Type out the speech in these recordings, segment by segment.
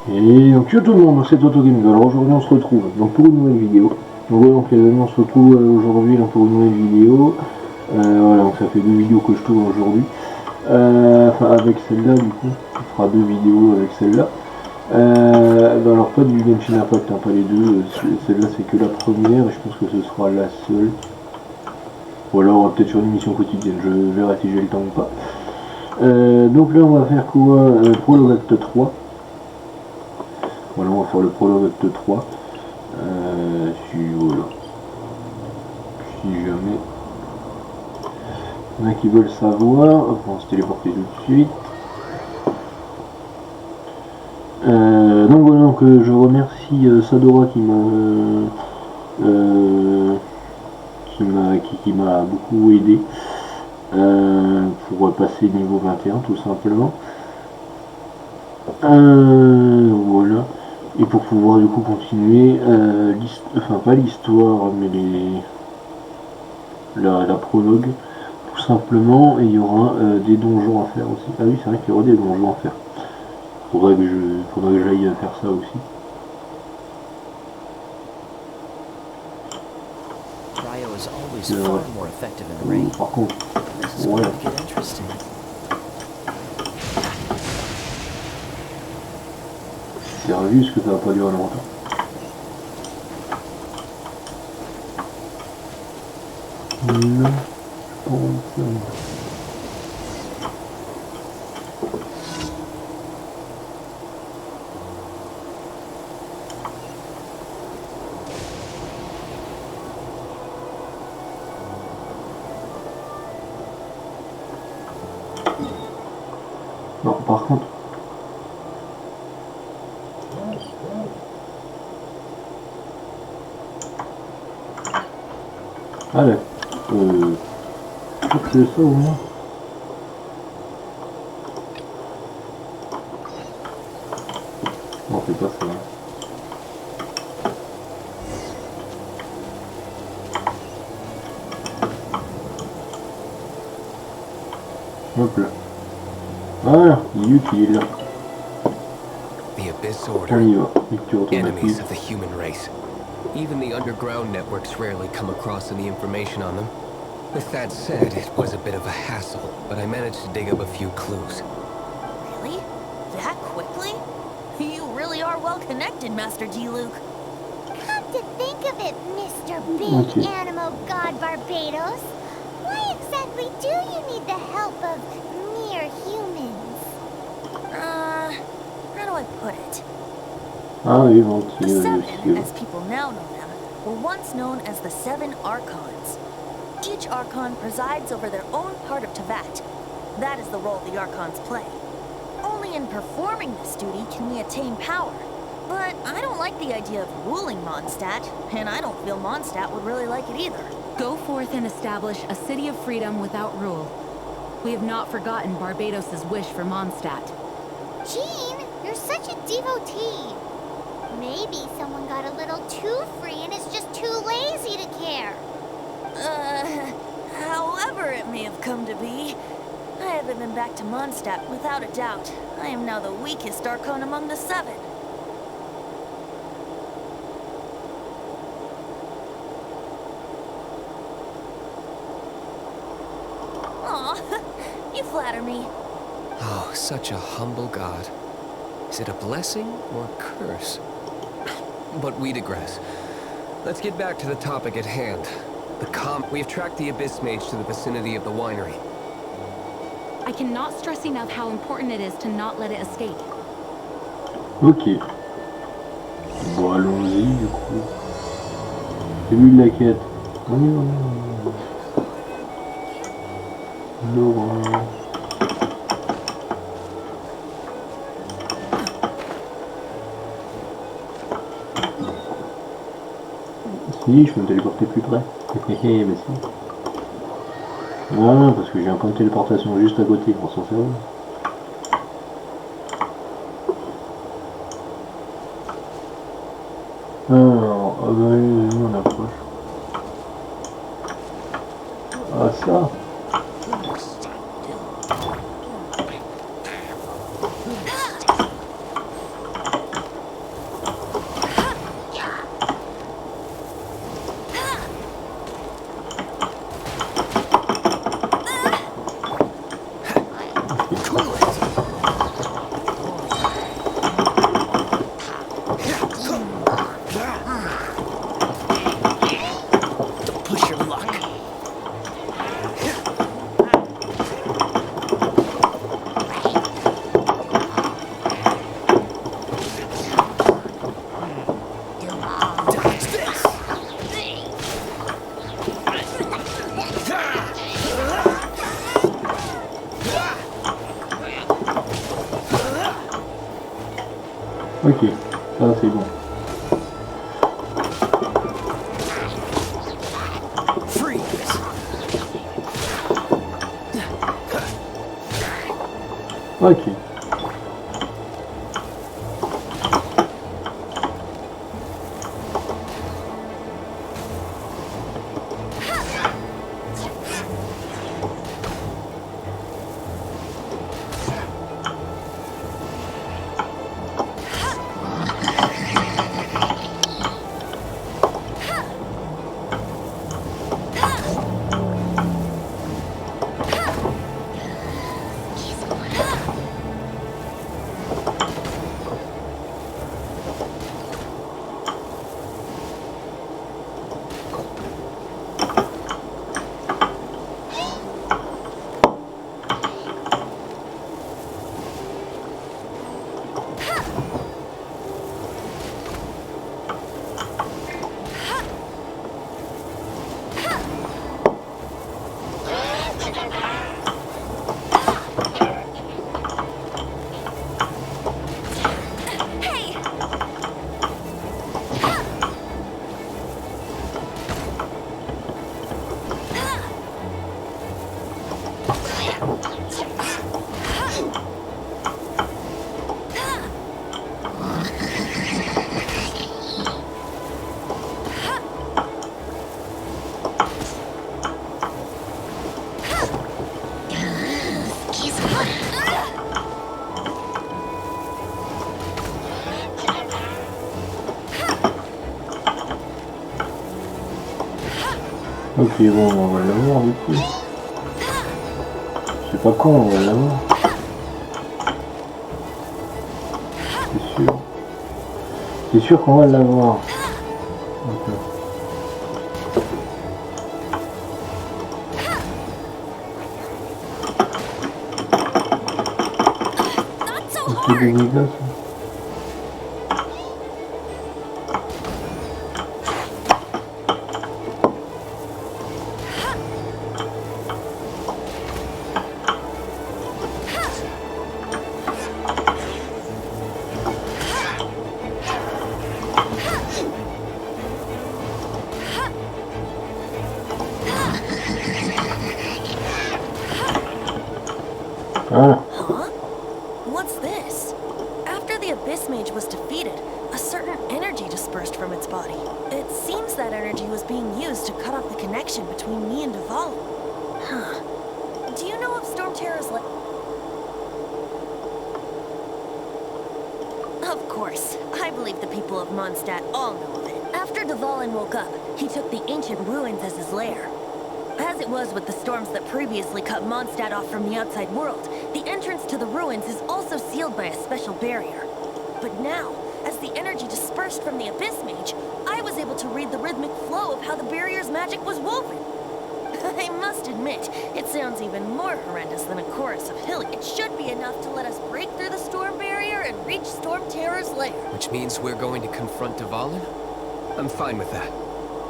Et donc yo tout le monde, c'est Autogame. Alors aujourd'hui on se retrouve donc pour une nouvelle vidéo. Donc voilà, donc les amis, on se retrouve aujourd'hui pour une nouvelle vidéo. Voilà, donc ça fait 2 vidéos que je tourne aujourd'hui. Enfin avec celle-là du coup, on fera 2 vidéos avec celle-là. Alors pas du Genshin Impact, hein, pas les deux. Celle-là c'est que la première et je pense que ce sera la seule. Ou alors peut-être sur une émission quotidienne, je verrai si j'ai le temps ou pas. Donc là on va faire quoi? Prologue acte 3. Voilà, on va faire le prologue acte 3. Voilà. Si jamais il y en a qui veulent savoir, on va se téléporter tout de suite. Donc voilà, donc, je remercie Sadora qui m'a beaucoup aidé pour passer niveau 21 tout simplement. Voilà. Et pour pouvoir du coup continuer, enfin pas l'histoire, mais la prologue, tout simplement, et il y aura des donjons à faire aussi. Ah oui, c'est vrai qu'il y aura des donjons à faire. Faudrait que j'aille faire ça aussi. Par contre, ouais. C'est juste que ça va pas durer longtemps. Non, je pense. Non, par contre. Allez, je crois que c'est ça au moins. Non, c'est pas ça. Hop là. Voilà, Luke il est là. On y va, lecture automatique. Even the underground networks rarely come across any information on them. With that said, it was a bit of a hassle, but I managed to dig up a few clues. Really? That quickly? You really are well connected, Master G. Luke. Come to think of it, Mr. Big Animal God Barbados, why exactly do you need the help of mere humans? How do I put it? Ah oui, bon, The Seven, as people now know them, were once known as the Seven Archons. Each Archon presides over their own part of Teyvat. That is the role the Archons play. Only in performing this duty can we attain power. But I don't like the idea of ruling Mondstadt, and I don't feel Mondstadt would really like it either. Go forth and establish a city of freedom without rule. We have not forgotten Barbados' wish for Mondstadt. Jean, you're such a devotee. Maybe someone got a little too free and is just too lazy to care. However it may have come to be, I haven't been back to Mondstadt without a doubt. I am now the weakest Archon among the Seven. Aw, you flatter me. Oh, such a humble god. Is it a blessing or a curse? But we digress. Let's get back to the topic at hand. We've tracked the Abyss Mage to the vicinity of the winery. I cannot stress enough how important it is to not let it escape. Ok. Bon, allons-y du coup. Début de la quête. On y va. Laurent. Si, je peux me téléporter plus près. Mais si. Ah, parce que j'ai un point de téléportation juste à côté, on s'en sert. Alors, on approche. Ah, ça. Ok, ça c'est bon. Ok. Ok, bon, on va l'avoir du coup. Je sais pas quand on va l'avoir. C'est sûr. C'est sûr qu'on va l'avoir. C'est des dégâts, ça. Voilà. Huh? What's this? After the Abyss Mage was defeated, a certain energy dispersed from its body. It seems that energy was being used to cut off the connection between me and Duvall. Huh. Do you know of Storm Terror's Of course. I believe the people of Mondstadt all know of it. After Duvallin woke up, he took the ancient ruins as his lair. As it was with the storms that previously cut Mondstadt off from the outside world, the entrance to the ruins is also sealed by a special barrier. But now, as the energy dispersed from the Abyss Mage, I was able to read the rhythmic flow of how the barrier's magic was woven. I must admit, it sounds even more horrendous than a chorus of hilly. It should be enough to let us break through the storm barrier and reach Storm Terror's lair. Which means we're going to confront Duvallin? I'm fine with that.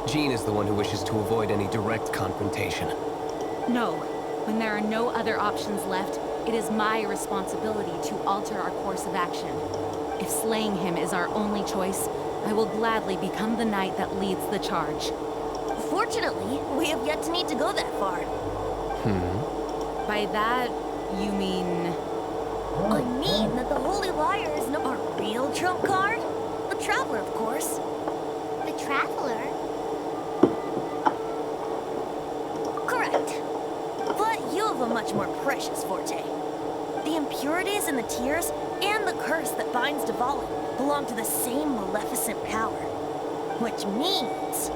Jean is the one who wishes to avoid any direct confrontation. No. When there are no other options left, it is my responsibility to alter our course of action. If slaying him is our only choice, I will gladly become the knight that leads the charge. Fortunately, we have yet to need to go that far. By that, you mean... I mean that the Holy Liar is no our real trump card? The Traveler, of course. The Traveler? Correct. But you have a much more precious forte. The impurities in the tears and the curse that binds Duvallin belong to the same maleficent power. Which means...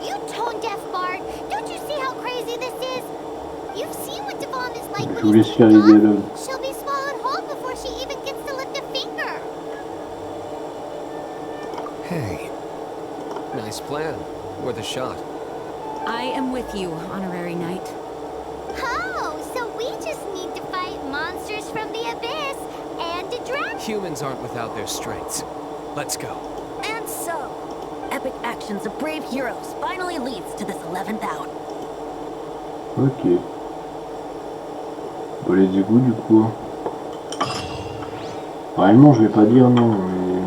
You tone-deaf bard! Don't you see how crazy this is? You've seen what Devon is like when he's gone. She'll be swallowed whole before she even gets to lift a finger. Hey. Nice plan. Worth a shot. I am with you, Honorary Knight. Oh, so we just need to fight monsters from the abyss and a dragon. Humans aren't without their strengths. Let's go. And so, epic actions of brave heroes finally leads to this 11th hour. Ok. Bon, les égouts du coup. Réellement, je vais pas dire non, mais...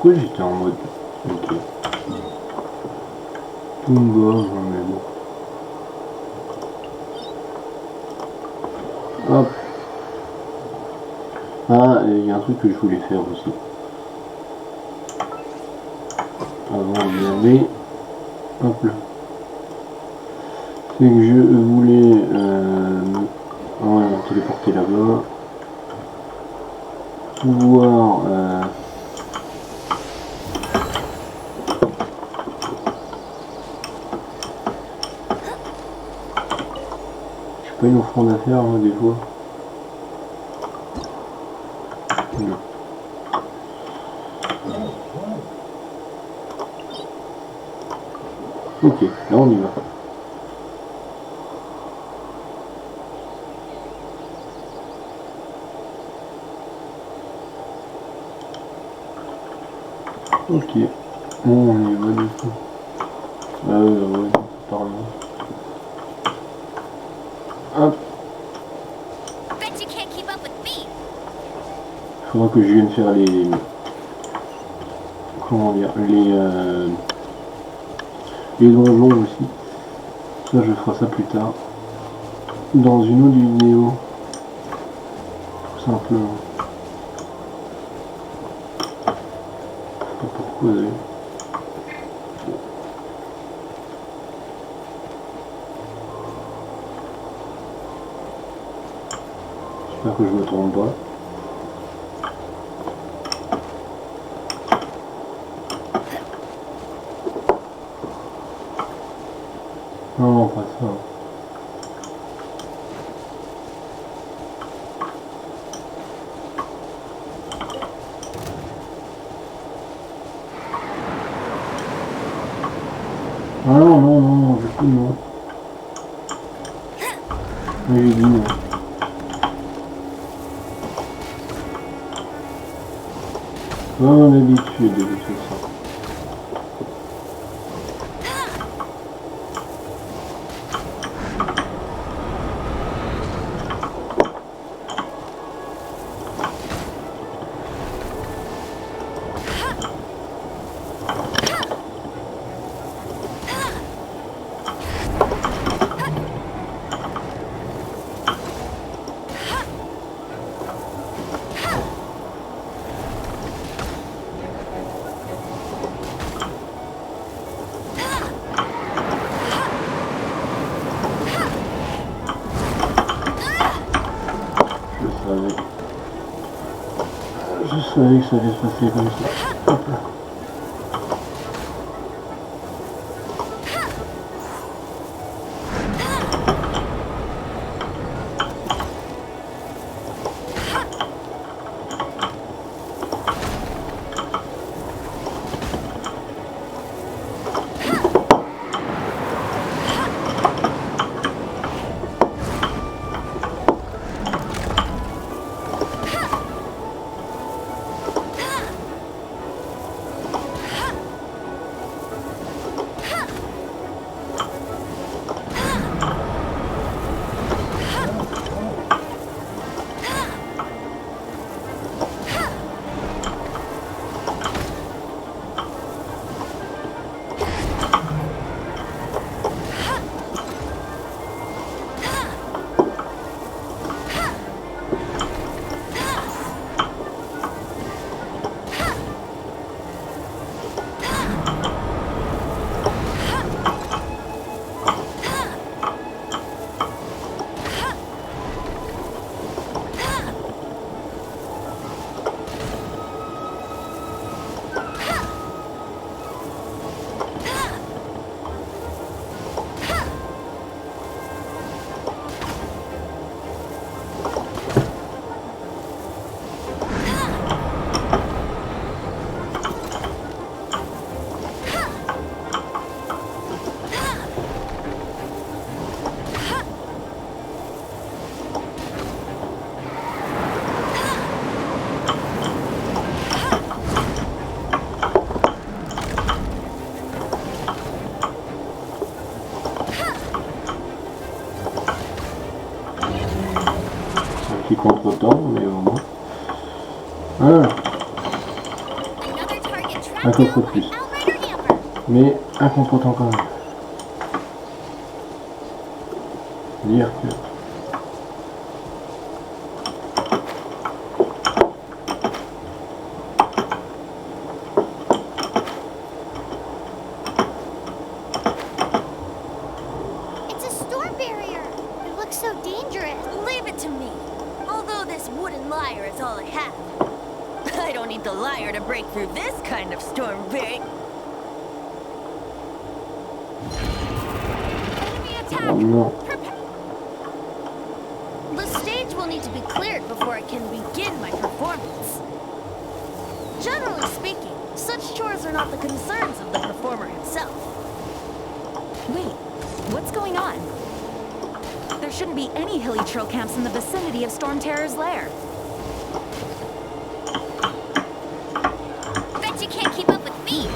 pourquoi j'étais en mode... Ok. Punga, non mais bon. Hop. Ah, il y a un truc que je voulais faire aussi. Avant d'y aller. Hop là. C'est que je voulais me téléporter là-bas. Pouvoir j'ai pas une offrande à faire moi des fois. Non. Ok, là on y va. Ok, bon on y va du coup. Ah ouais, par là. Hop. Bet you can't keep up with me. Faudra que je vienne faire les... Comment dire, les donjons aussi. Ça je ferai ça plus tard. Dans une autre vidéo. Tout simplement. Je sais pas pourquoi d'ailleurs. J'espère que je me trompe pas. Non, pas ça. Ah non, du coup non. Mais j'ai dit non. Comme d'habitude, de toute façon. Je savais que ça allait se passer comme ça. Hop là. Un coffre plus. Mais un comportant quand même. Dire que... It's a storm barrier. It looks so dangerous. Leave it to me. Although this wooden lyre is all I have. I don't need the lyre to break through this kind of storm barrier. Enemy attack! Oh non. The stage will need to be cleared before I can begin my performance. Generally speaking, such chores are not the concerns of the performer himself. Wait, what's going on? There shouldn't be any hilly trail camps in the vicinity of Storm Terror's lair. Bet you can't keep up with me.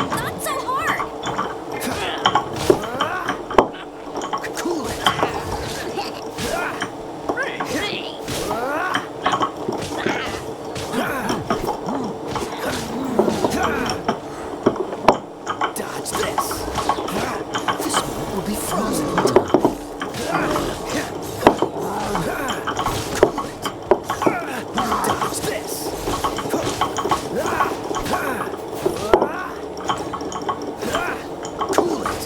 Not so hard! Cool it. Dodge this. This one will be frozen in time. Cool it. Dodge this. Cool it.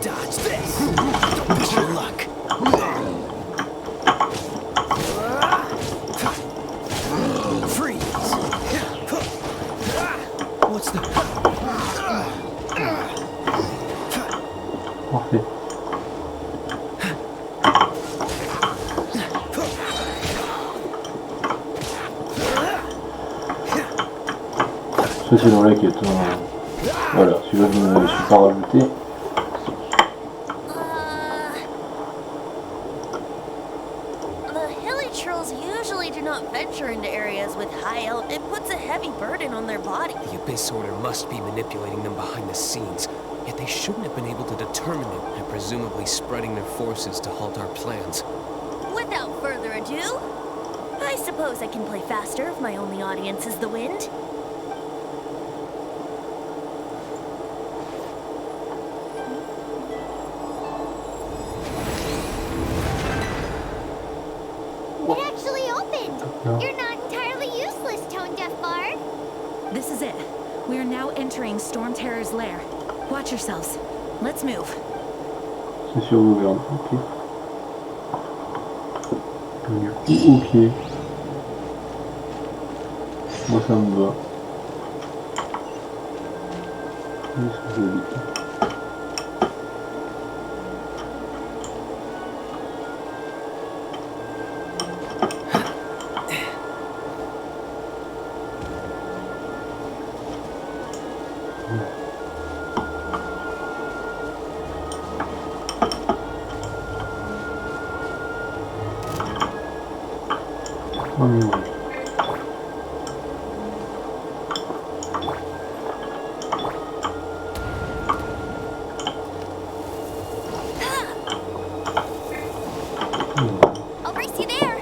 Dodge this. Don't miss your luck. Freeze. What's the... Parfait. Ça c'est dans la quête. Hein. Voilà, celui-là je ne me suis pas rajouté. The hilly trolls usually do not venture into areas with high elevation. It puts a heavy burden on their body. The Abyss Order must be manipulating them behind the scenes, yet they shouldn't have been able to determine it and presumably spreading their forces to halt our plans. Without further ado, I suppose I can play faster if my only audience is the wind. It actually opened. No. You're not entirely useless, Tone Deaf Bard. This is it. We are now entering Storm Terror's lair. Watch yourselves. Let's move. C'est sur l'Auvergne. Ok. Du coup, ok. Moi ça me va. Qu'est-ce que j'ai dit ? I'll race you there.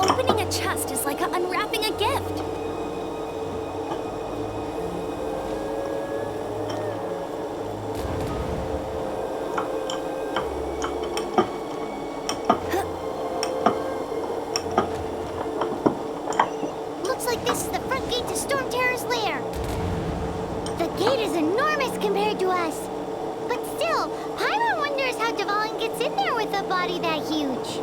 Opening a chest is like unwrapping a gift. Looks like this is the front gate to Storm Terror's lair. The gate is enormous compared to us. But still, Paimon wonders how Devon gets in there with a body that huge.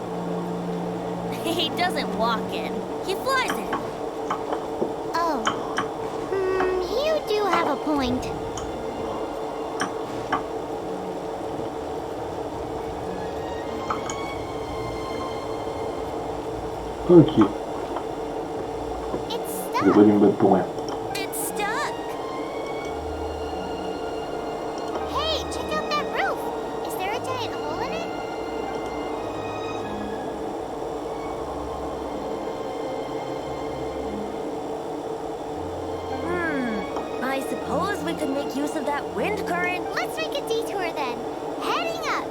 He doesn't walk in. He flies in. Oh. You do have a point. Ok. It's J'ai pas stuck. d'une botte pour rien. It's stuck. Hey, check out that roof. Is there a giant hole in it? I suppose we could make use of that wind current. Let's make a detour then. Heading up.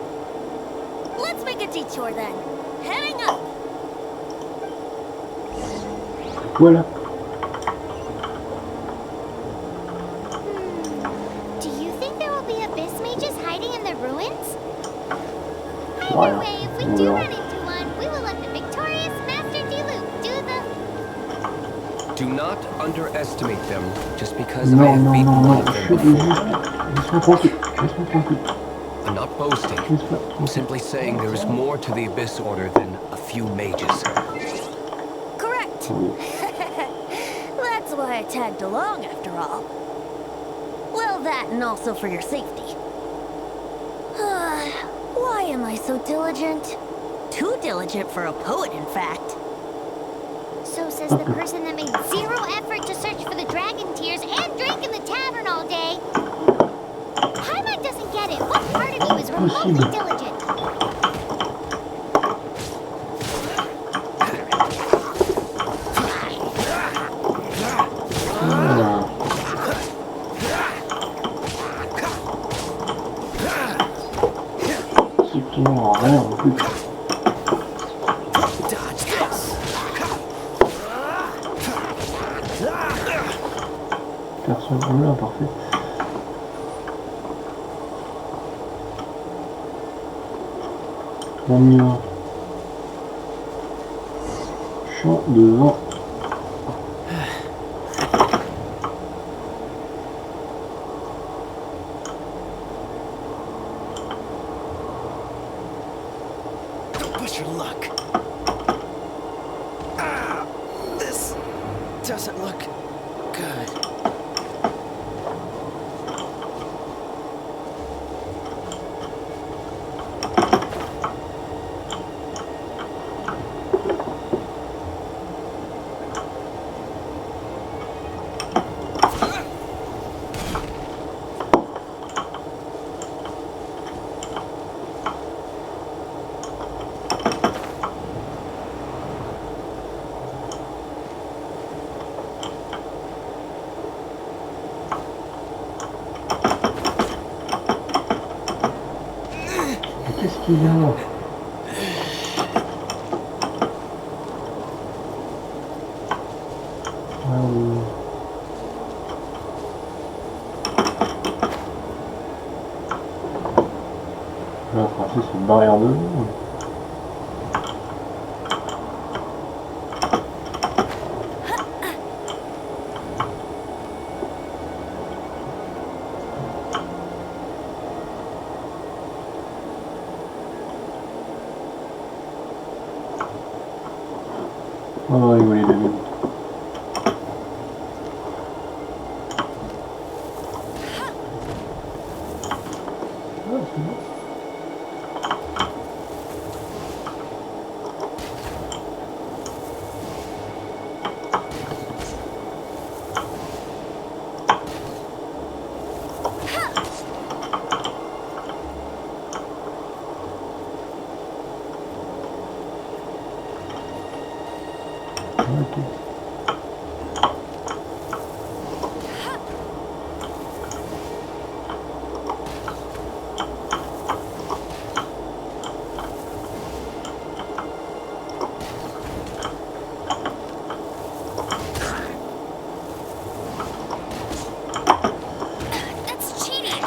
Let's make a detour then. Heading up. Voilà. Do you think there will be abyss mages hiding in the ruins? Ouais, Either way, if we on do verra. run into one, we will let the victorious Master Diluc do the... Do not underestimate them just because I Non, have non, beaten non, one non. of Je them suis before. juste. Laisse-moi tranquille. Laisse-moi tranquille. I'm not boasting. Laisse-moi I'm tranquille. simply saying there is more to the Abyss Order than a few mages. Correct. Oui. That's why I tagged along after all. Well, that and also for your safety. Why am I so diligent? Too diligent for a poet, in fact. So says the person that made zero effort to search for the dragon tears and drank in the tavern all day. Paimon doesn't get it. What part of you is remotely diligent? Voilà. Strictement rien en plus. Dodge this. Personne là, parfait. On y va. Champ devant. Don't push your luck. Ah, this doesn't look good. Qu'est-ce qu'il y a là? Ah oui. Là, franchement, c'est une barrière de l'eau. On va rigoler 2 minutes. Ah, c'est bon. Ok. That's cheating.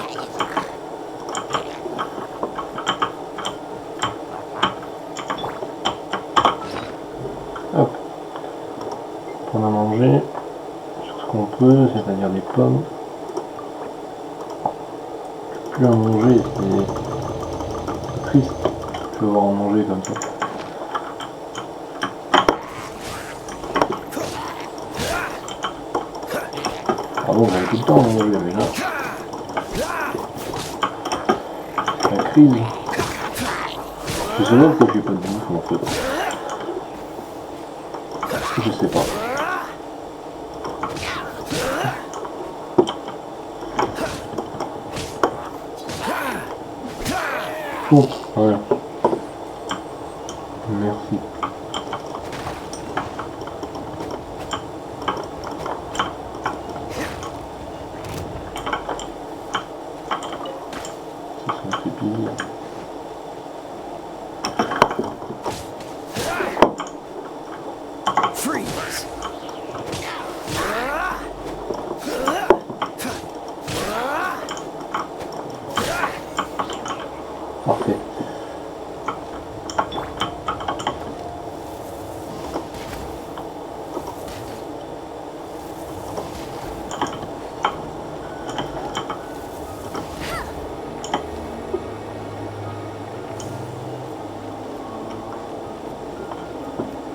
Hop. qu'on a mangé, sur ce qu'on peut, c'est-à-dire des pommes. Plus à manger, c'est triste de devoir en manger comme ça. Ah bon, j'avais tout le temps à manger, mais là, la crise. Je sais pas pourquoi j'ai pas de bouffe en fait. Je sais pas. Oh, voilà. Merci. Ça me fait plaisir. Freeze! Parfait.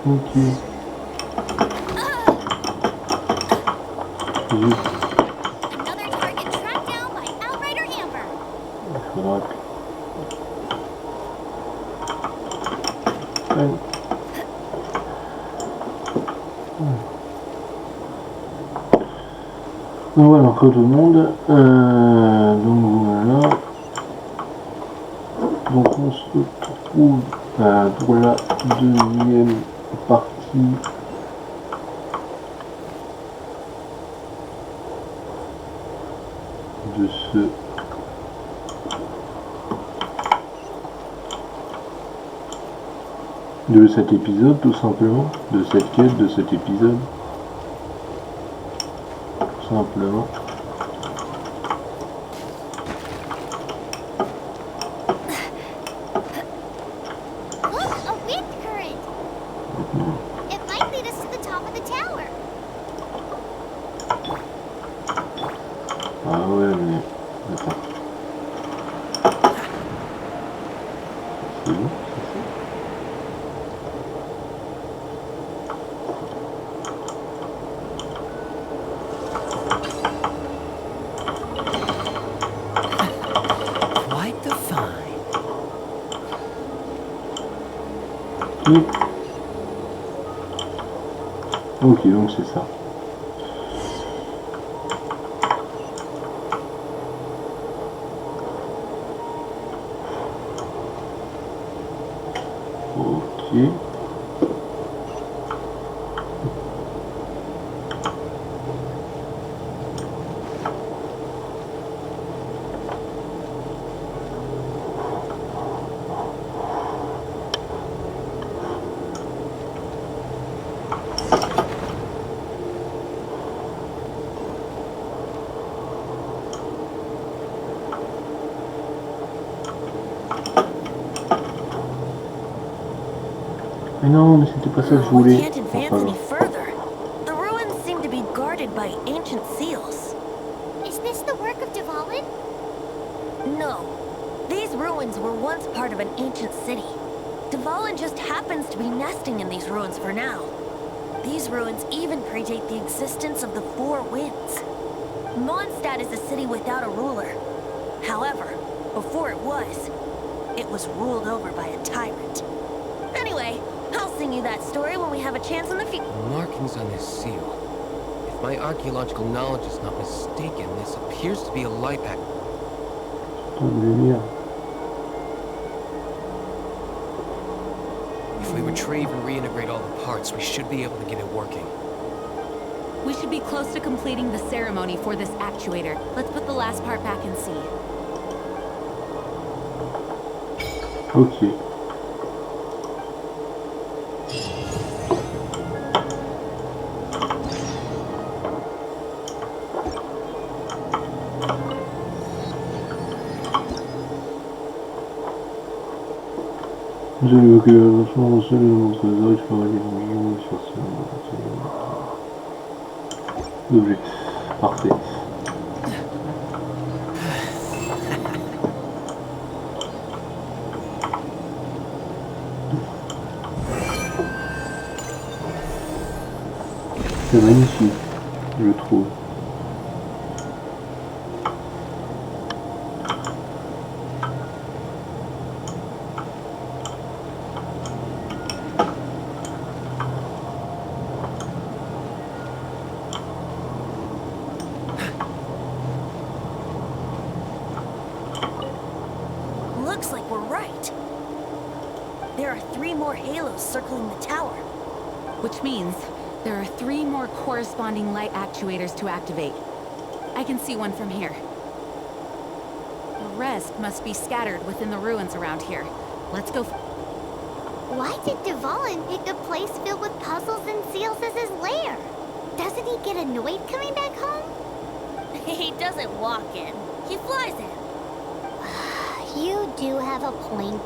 Ok. Another target tracked down by Outrider Amber. Il faudra que... Donc voilà, tout le monde. Donc voilà. Donc on se retrouve pour la deuxième partie. De cet épisode, tout simplement, de cette quête, de cet épisode, tout simplement. Look, a wind current. It might lead us to the top of the tower. Ah ouais, mais... Attends. C'est bon, Quite the find. Ok, donc c'est ça. Ok. Mais non, mais c'était pas ça que je We voulais. can't advance any further. The ruins seem to be guarded by ancient seals. Is this the work of Dvalin? No. These ruins were once part of an ancient city. Dvalin just happens to be nesting in these ruins for now. These ruins even predate the existence of the Four Winds. Mondstadt is a city without a ruler. However, before it was ruled over by a tyrant. Anyway, I'll sing you that story when we have a chance in the future. Markings on this seal. If my archaeological knowledge is not mistaken, this appears to be a light pack. If we retrieve and reintegrate all the parts, we should be able to get it working. We should be close to completing the ceremony for this actuator. Let's put the last part back and see. Ok. Vous avez évoqué la leçon, le seul élément de trésor, il faudrait les rangements sur ce... d'objet. Parfait. C'est magnifique, je trouve. Looks like we're right. There are 3 more halos circling the tower. Which means there are 3 more corresponding light actuators to activate. I can see one from here. The rest must be scattered within the ruins around here. Let's go. Why did Dvalin pick a place filled with puzzles and seals as his lair? Doesn't he get annoyed coming back home? He doesn't walk in. He flies in. You do have a point.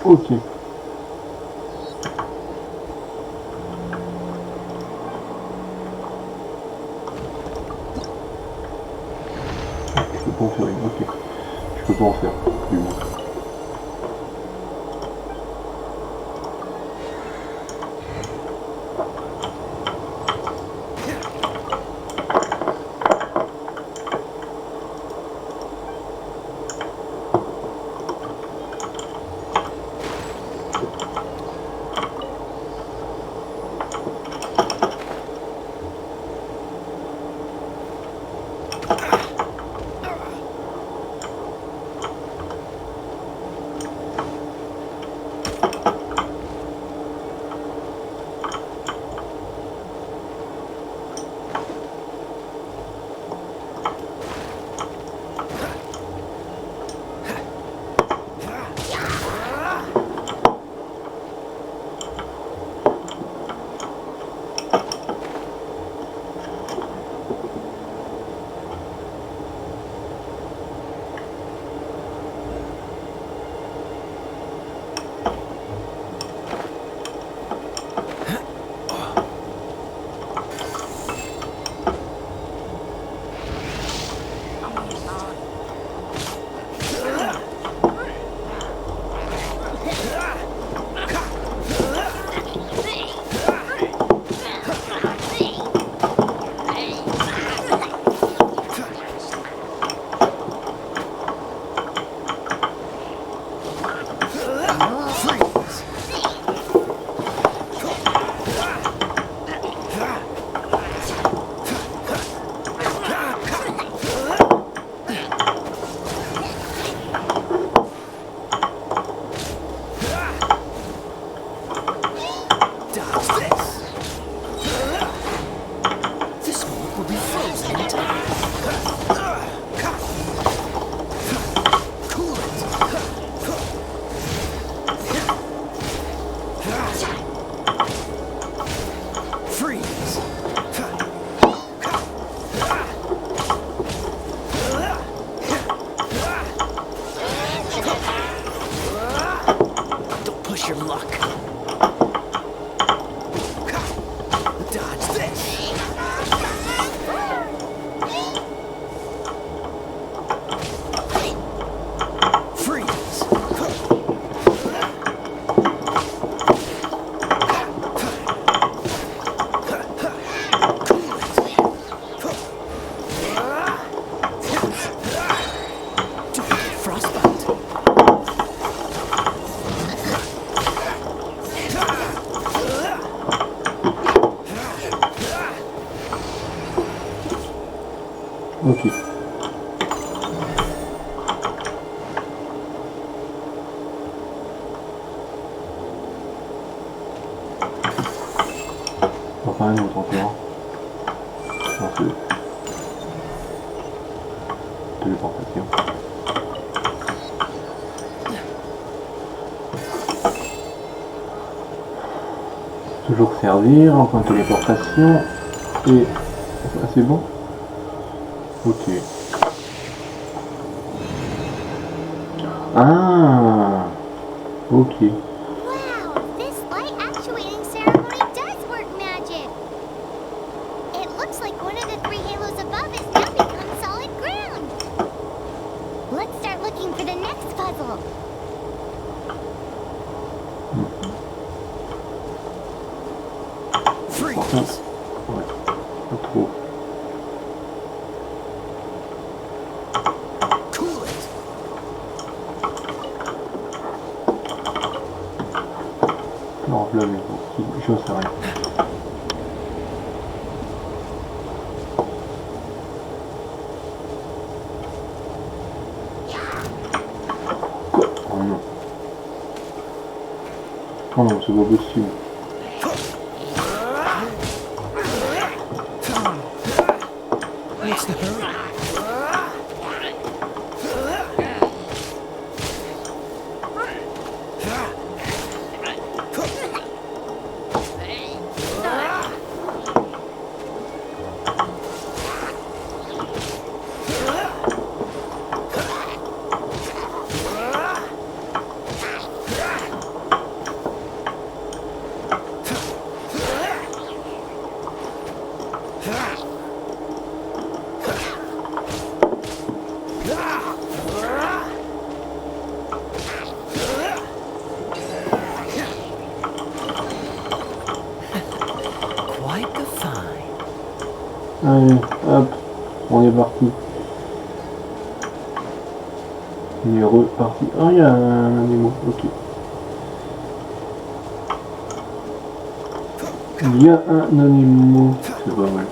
Ok. Je peux pas en faire une, ok. Je peux pas en faire, du coup. Don't push your luck. Ok. Enfin, une autre encore. Non, c'est... téléportation. Toujours servir, un point de téléportation. Et... ah, c'est bon? Ok. Ah, ok. Wow, this light actuating ceremony does work magic. It looks like one of the 3 halos above has now become solid ground. Let's start looking for the next puzzle. Freeze! Ouais, pas trop. Cool it! Non, là, mais je sais rien. Quoi? Oh non. Oh non, c'est pas possible. What's the hurry? Quite the find. Allez, hop, on est parti. On est reparti. Ah, il y a un animal, ok. Il y a un animal, c'est pas mal.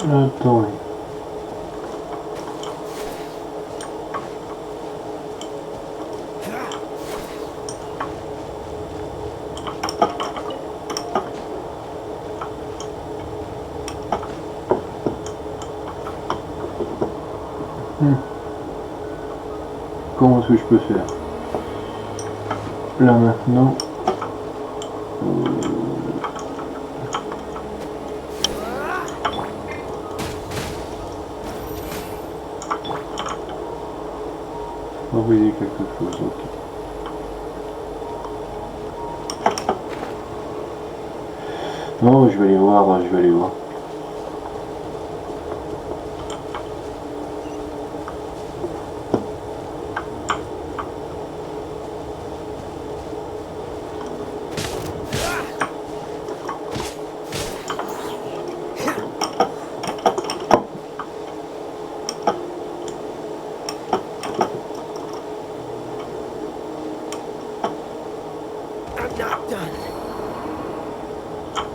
Attends. ce que je peux faire. Là maintenant. Envoyer quelque chose, ok. Non, je vais aller voir, je vais aller voir.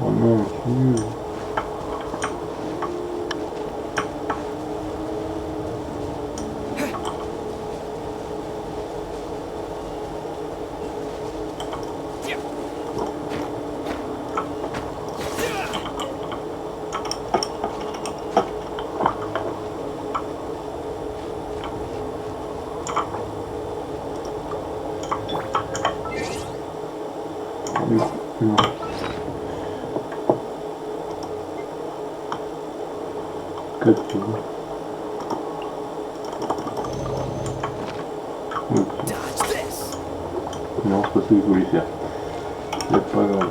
Oh non, c'est nul. Non. Quatre tours. Ok. Non, c'est pas ça que je voulais faire. C'est pas grave.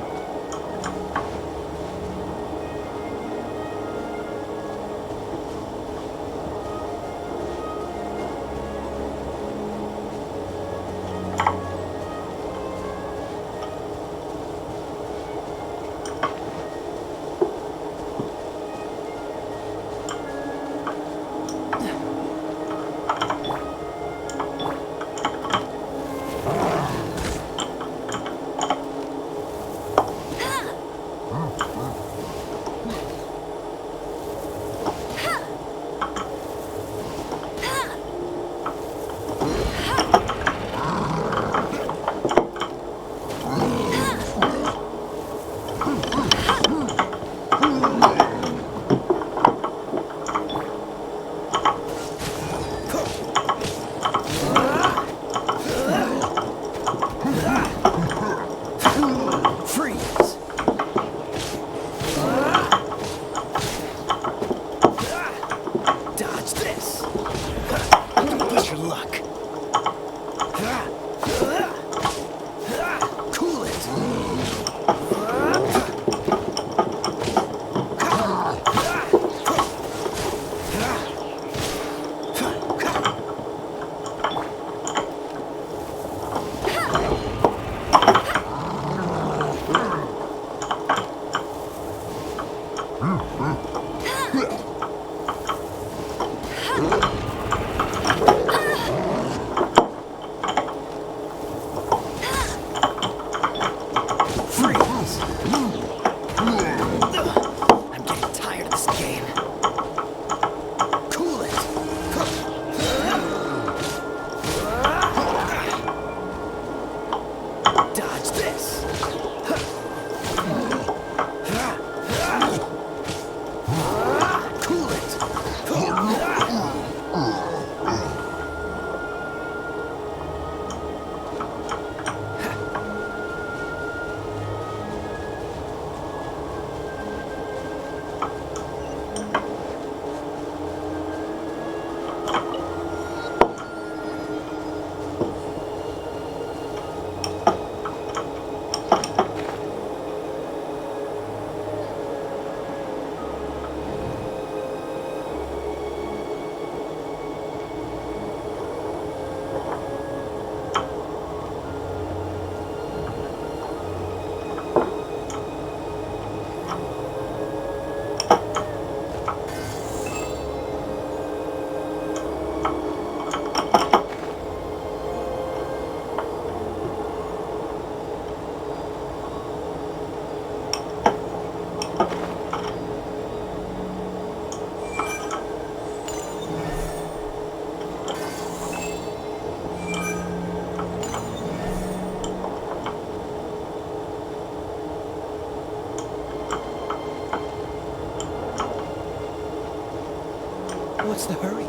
What's the hurry?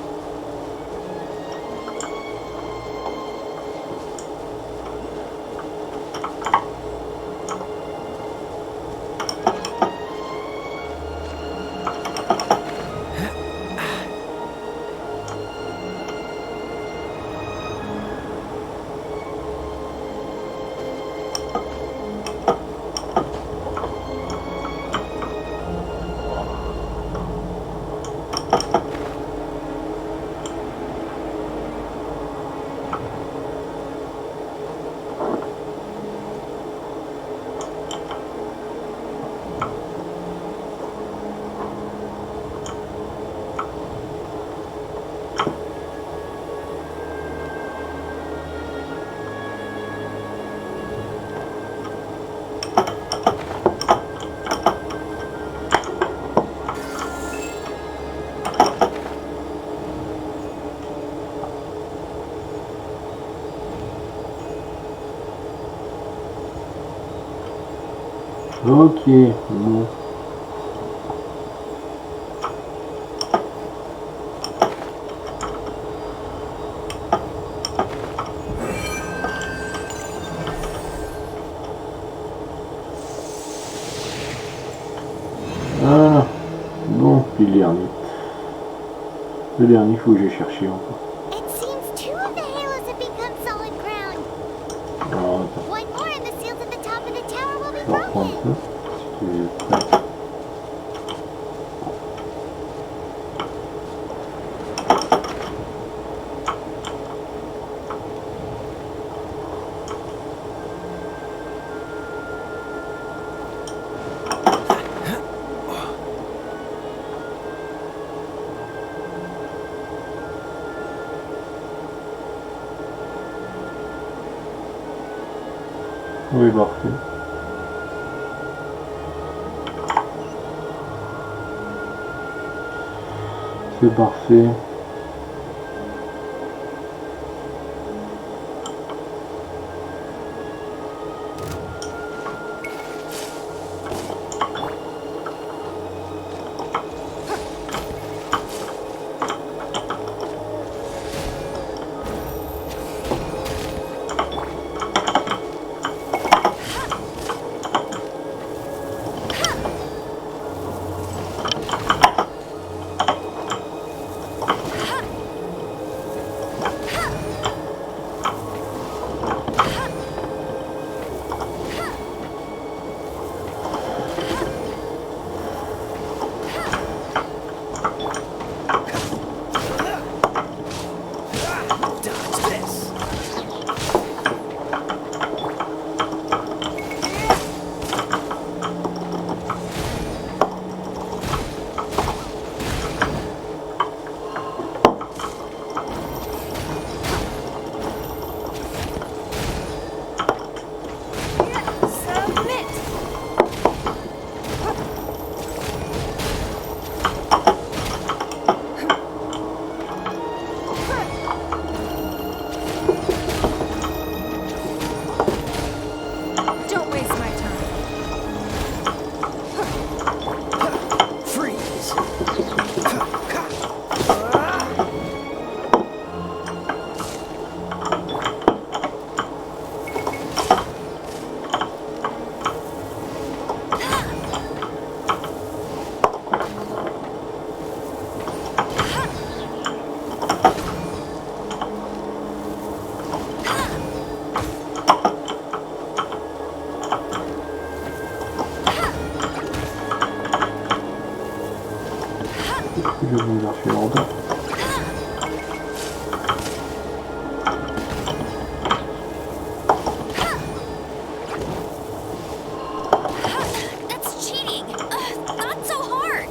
Ok, bon. Voilà. Bon, puis le dernier. Le dernier, il faut que j'ai cherché encore. It seems 2 of the halos have become solid ground. Alors, attends. 1 more and the seals at the top of the tower will be Je vais reprendre broken. ça. Oui, parfait. C'est parfait. Je vais vous lâcher longtemps. That's cheating. Not so hard.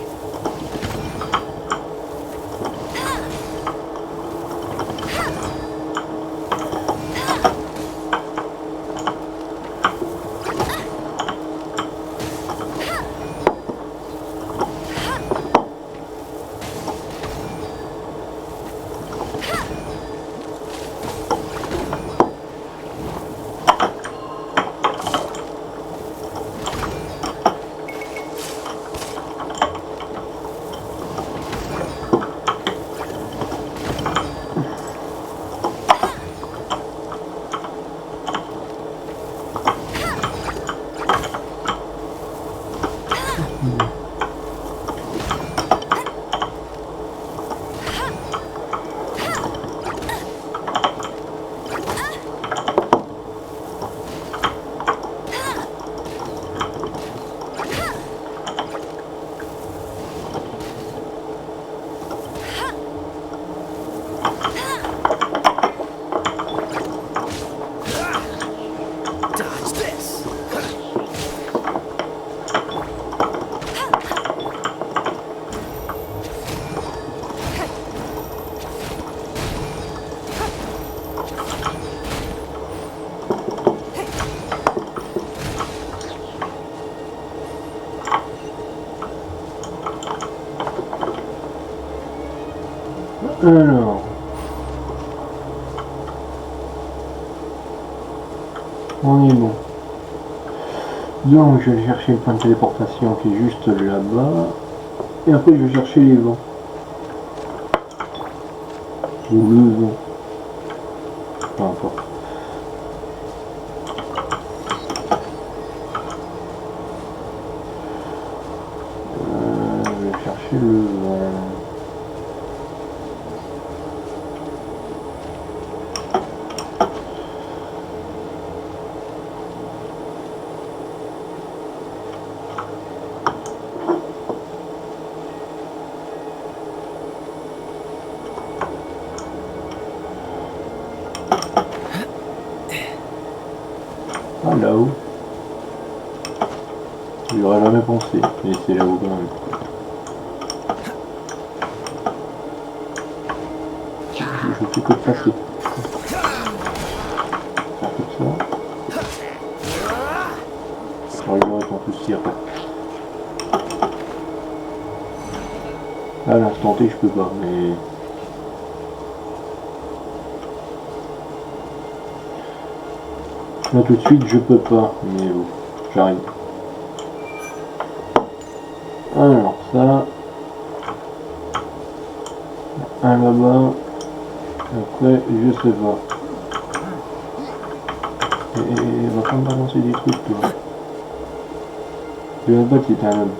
Alors, on est bon. Donc je vais chercher le point de téléportation qui est juste là-bas. Et après je vais chercher les vents. Ou le vent. Peu importe. Je vais chercher le vent. Ah, là-haut. J'y aurais jamais pensé, mais c'est là-haut quand même. Je fais que de passer. Faire comme ça. Je regarderai ton souci après. Là, à l'instant T, je peux pas, mais... Là tout de suite je peux pas, mais bon, j'arrive. Alors ça, un là-bas, après je sais pas. Et va pas me balancer des trucs toi. Je vais pas si t'es un homme.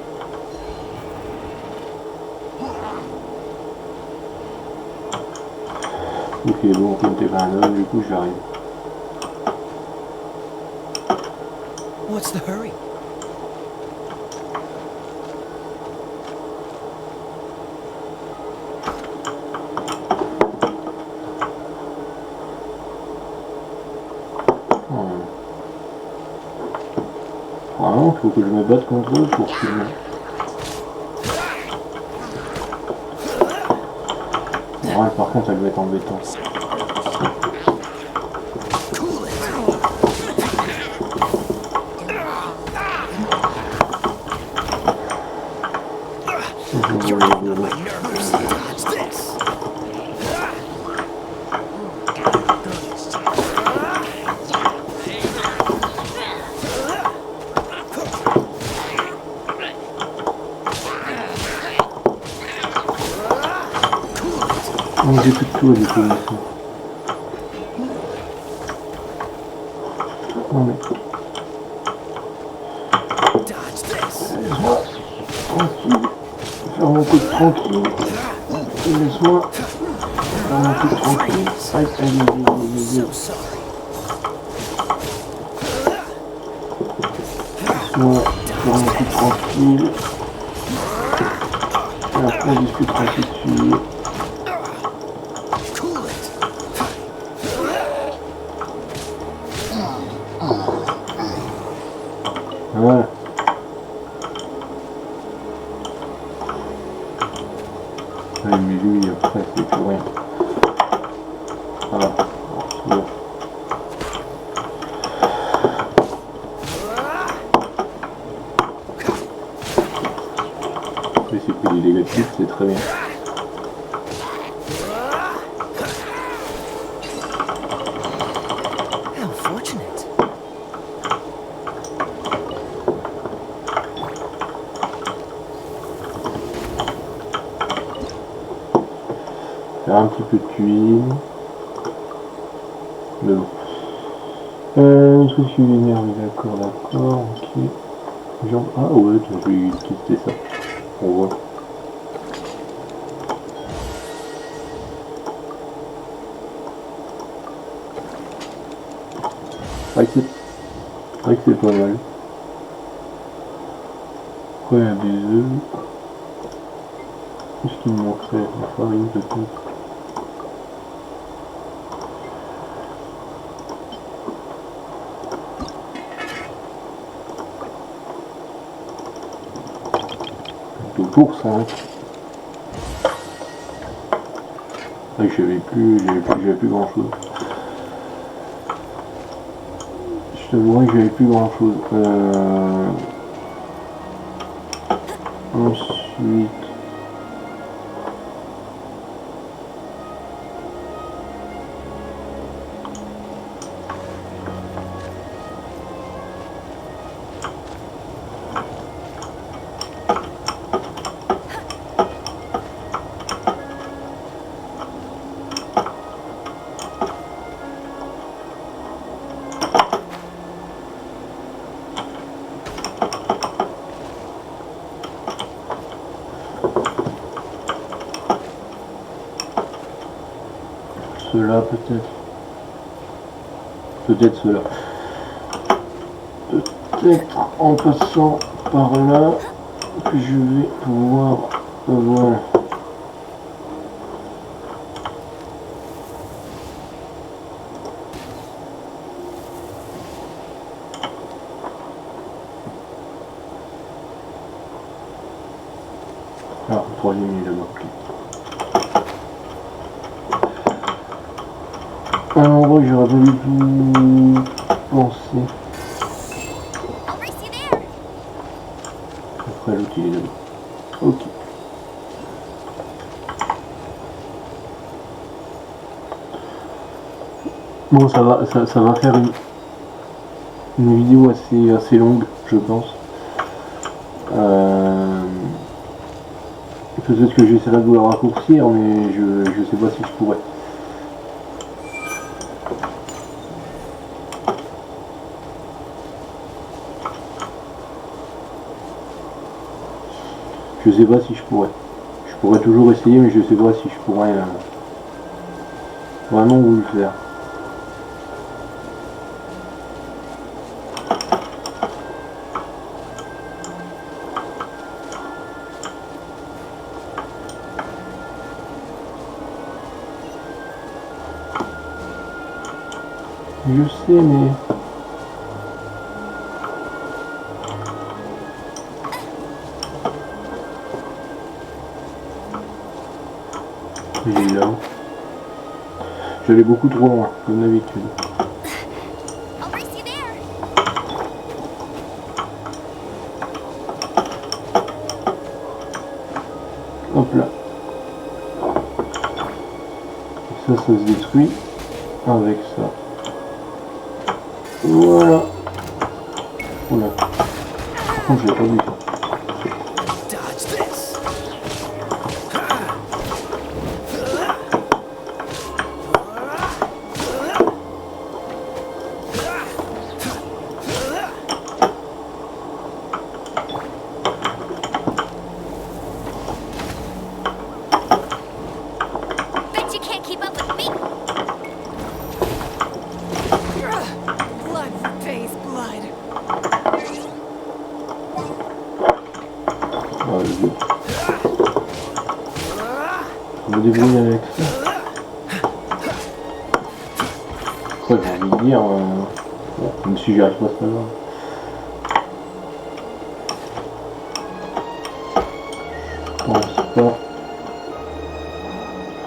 Ok bon, comme t'es pas un homme, du coup j'arrive. What's the hurry? Vraiment, il faut que je me batte contre eux pour filmer. Ouais, par contre, elle va être embêtante. Donc j'ai plus de tout à découvrir maintenant. Non mais... Laisse-moi tranquille. Faire mon truc tranquille. Laisse-moi faire mon truc tranquille. Aïe, aïe, aïe. Laisse-moi faire mon truc tranquille. Et après on discutera ainsi de suite. Voilà. Allez, mais lui, après, c'est plus rien. Voilà. C'est bon. Mais c'est plus des négatifs, c'est très bien. Faire un petit peu de cuisine. Mais bon. Est-ce que je suis énervé? D'accord, ok. Genre, ah ouais, je vais tester ça. On voit. C'est vrai que c'est pas mal. Après, il y a des œufs. Qu'est-ce qu'il me manquerait? La farine peut-être. Pour 5. J'avais plus grand chose. Je t'avouerais que j'avais plus grand chose. Ensuite. Cela peut-être. Peut-être cela. Peut-être en passant par là que je vais pouvoir. Voilà. Ah, le troisième il est là-bas. Un endroit que j'aurais pas du tout pensé. Après l'autre il est là-bas. Ok. Bon, ça va faire une vidéo assez longue, je pense. Peut-être que j'essaierai de vous la raccourcir, mais je sais pas si je pourrais. Je sais pas si je pourrais. Je pourrais toujours essayer, mais je sais pas si je pourrais vraiment vous le faire. Je sais, mais... Il est là. J'allais beaucoup trop loin, comme d'habitude. Hop là. Ça se détruit avec ça. Voilà. Oula. Par contre, je l'ai pas vu ça. Je me débrouille avec ça. Après, j'ai envie de dire, bon, même si j'y arrive pas, c'est pas grave.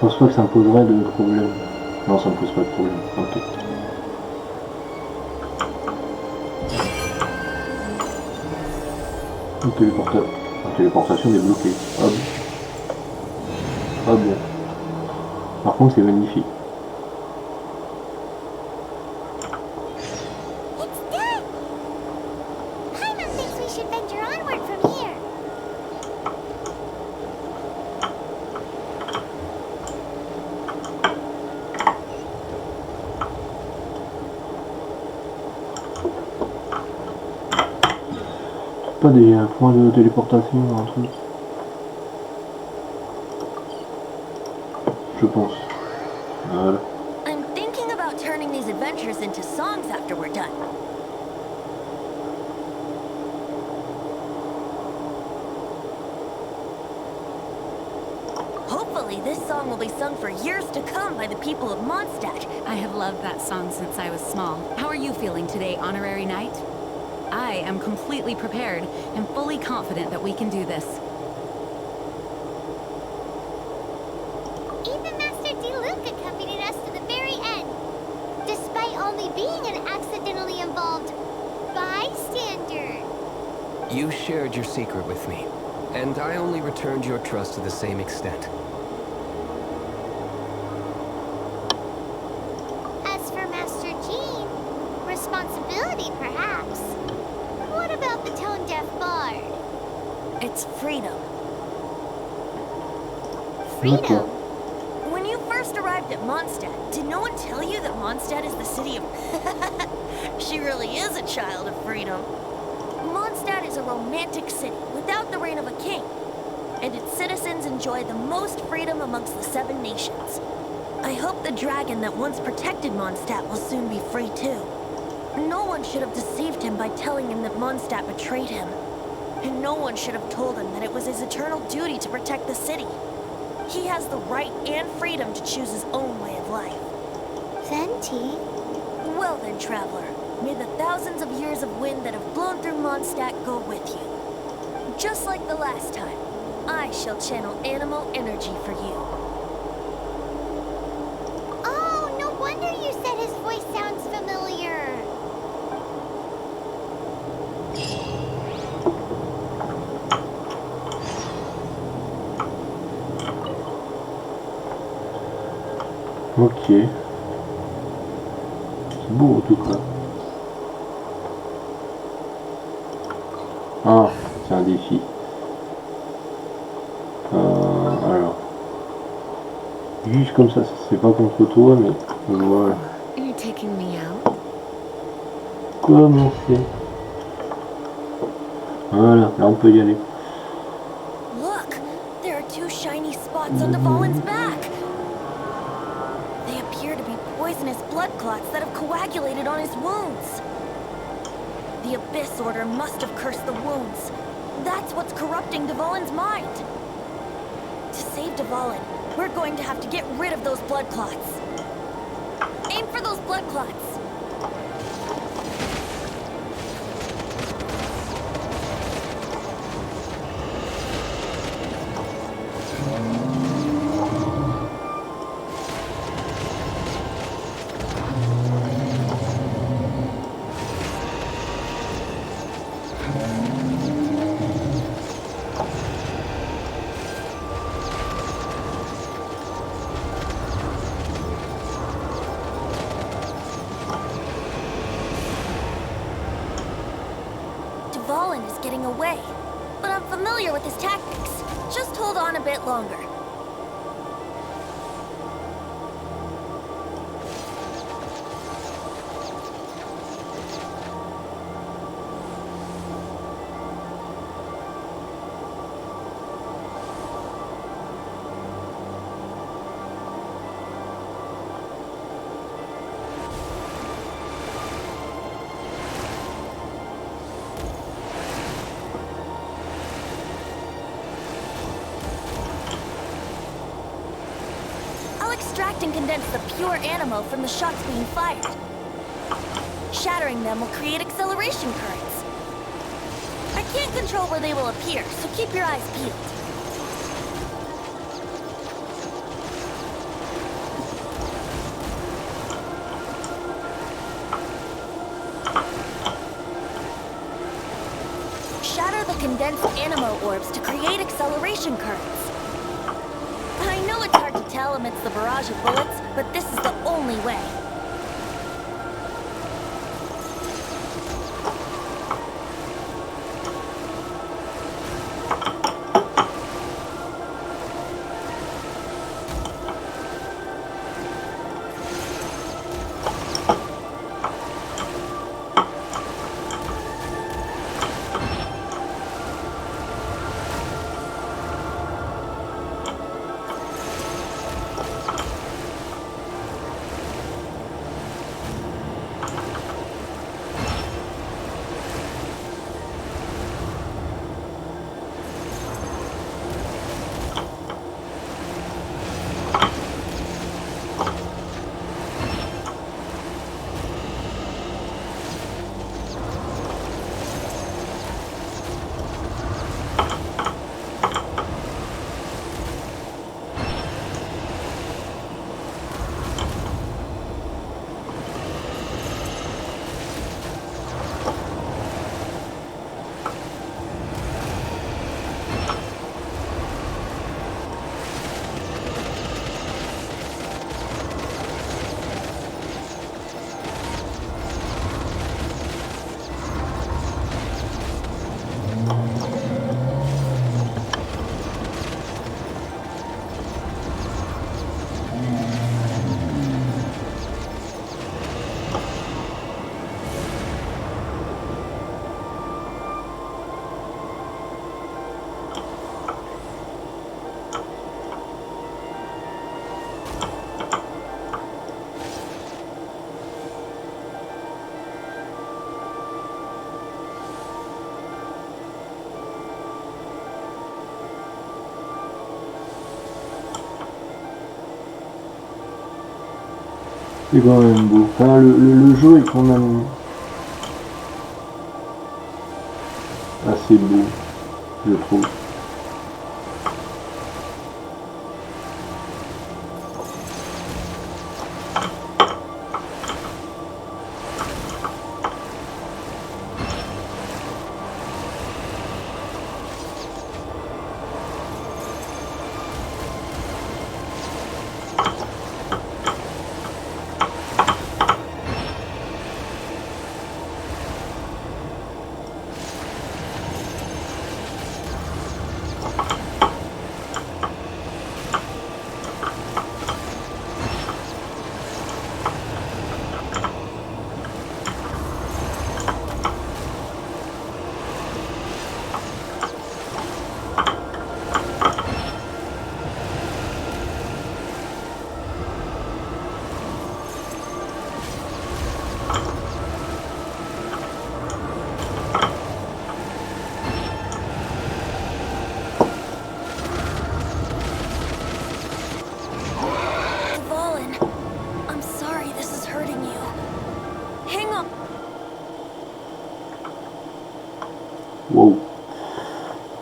Je pense pas que ça me poserait de problème. Non, ça me pose pas de problème. Ok. La téléportation débloquée. Ah bon. Ah bon. Par contre, c'est magnifique. Pas des points de téléportation, un truc. Je pense. Voilà. I'm thinking about turning these adventures into songs after we're done. Hopefully this song will be sung for years to come by the people of Mondstadt. I have loved that song since I was small. How are you feeling today, Honorary Knight? I am completely prepared and fully confident that we can do this. Even Master D-Luke accompanied us to the very end, despite only being an accidentally involved bystander. You shared your secret with me, and I only returned your trust to the same extent. As for Master Jean, responsibility perhaps. What about the tone-deaf bard? It's freedom. Freedom? When you first arrived at Mondstadt, did no one tell you that Mondstadt is the city of... She really is a child of freedom. Mondstadt is a romantic city without the reign of a king, and its citizens enjoy the most freedom amongst the 7 nations. I hope the dragon that once protected Mondstadt will soon be free too. No one should have deceived him by telling him that Mondstadt betrayed him. And no one should have told him that it was his eternal duty to protect the city. He has the right and freedom to choose his own way of life. Venti? Well then, traveler, may the thousands of years of wind that have blown through Mondstadt go with you. Just like the last time, I shall channel animal energy for you. Oh, no wonder you said his voice sounds familiar. Ok. C'est beau en tout cas. Ah, c'est un défi. Alors. Juste comme ça, c'est pas contre toi, mais voilà. Are you taking me out? Commencer. Voilà, là on peut y aller. Look, there are 2 shiny spots on Dvalin's back. They appear to be poisonous blood clots that have coagulated on his wounds. The Abyss Order must have cursed the wounds. That's what's corrupting Dvalin's mind. To save Dvalin, we're going to have to get rid of those blood clots. Aim for those blood clots. Dvalin is getting away, but I'm familiar with his tactics. Just hold on a bit longer. Extract and condense the pure animal from the shots being fired. Shattering them will create acceleration currents. I can't control where they will appear, so keep your eyes peeled. Shatter the condensed animo orbs to create acceleration currents. I know it's hard to tell amidst the barrage of bullets, but this is the only way. C'est quand même beau. Enfin, le jeu est quand même assez beau, je trouve. Wow.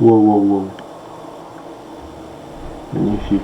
Wow, wow, wow. Magnifique.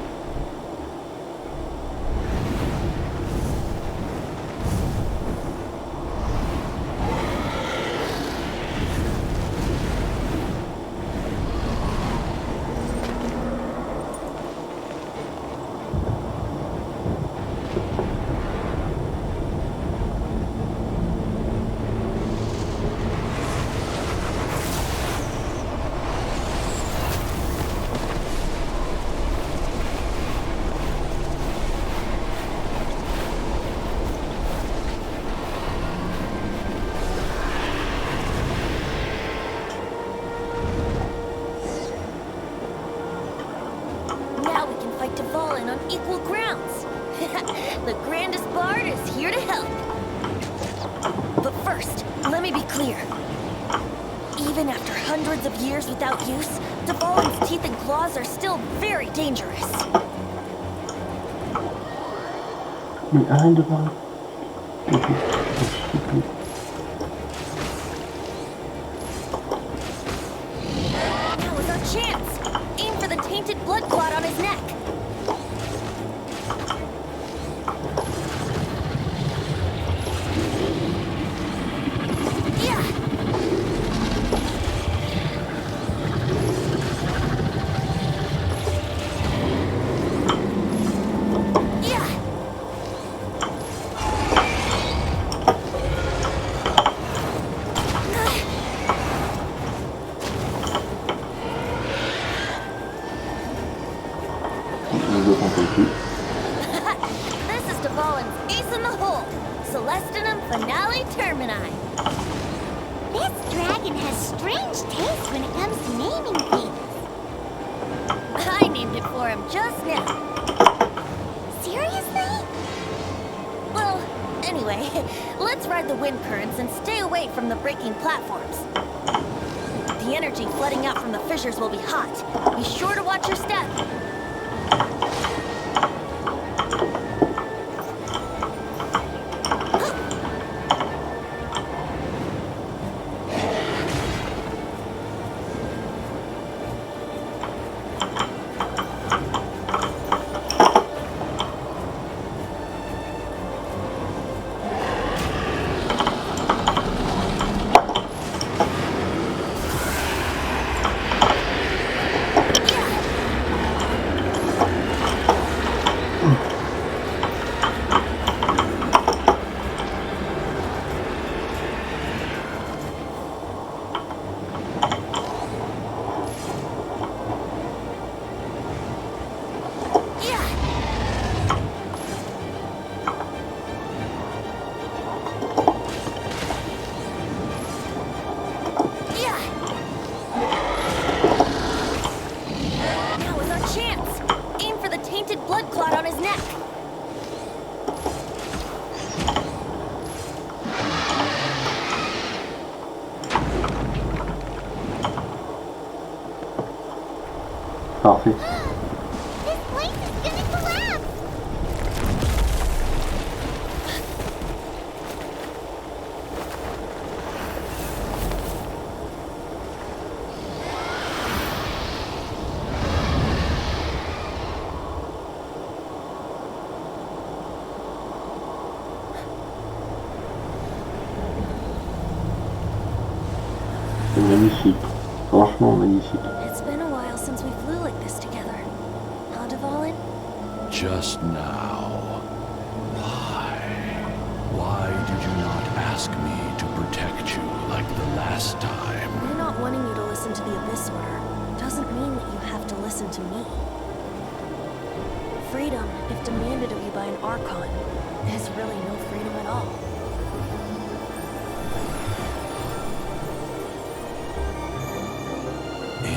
Equal grounds. The grandest bard is here to help. But first, let me be clear. Even after hundreds of years without use, Dvalin's teeth and claws are still very dangerous. Mais arrête de parler. Now is our chance. Aim for the tainted blood clot on his neck. This is Dvalin's ace in the hole. Celestinum Finale Termini. This dragon has strange taste when it comes to naming things. I named it for him just now. Seriously? Well, anyway, let's ride the wind currents and stay away from the breaking platforms. The energy flooding out from the fissures will be hot. Be sure to watch your step. Parfait. This place is gonna collapse. Magnifique. Franchement magnifique. It's been a while since we flew like this together. Huh, Devalin? Just now. Why did you not ask me to protect you like the last time? Me not wanting you to listen to the Abyss Order doesn't mean that you have to listen to me. Freedom, if demanded of you by an Archon, is really no freedom at all.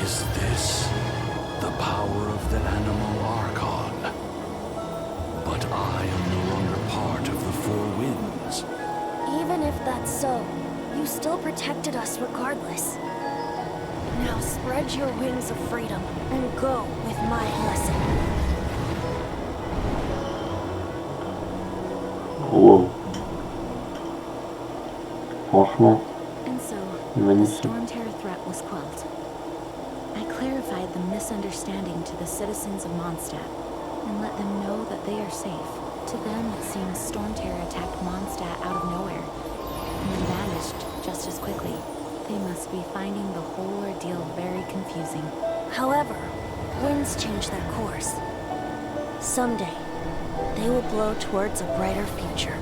Is this the power of the animal Archon? But I am no longer part of the Four Winds. Even if that's so, you still protected us regardless. Now spread your wings of freedom and go with my blessing. Wow. Franchement, And so, the magnifique. storm terror threat was quelled. I clarified the misunderstanding to the citizens of Mondstadt and let them know that they are safe. To them, it seems storm terror attacked Mondstadt out of nowhere and then vanished just as quickly. They must be finding the whole ordeal very confusing. However, winds change their course. Someday, they will blow towards a brighter future.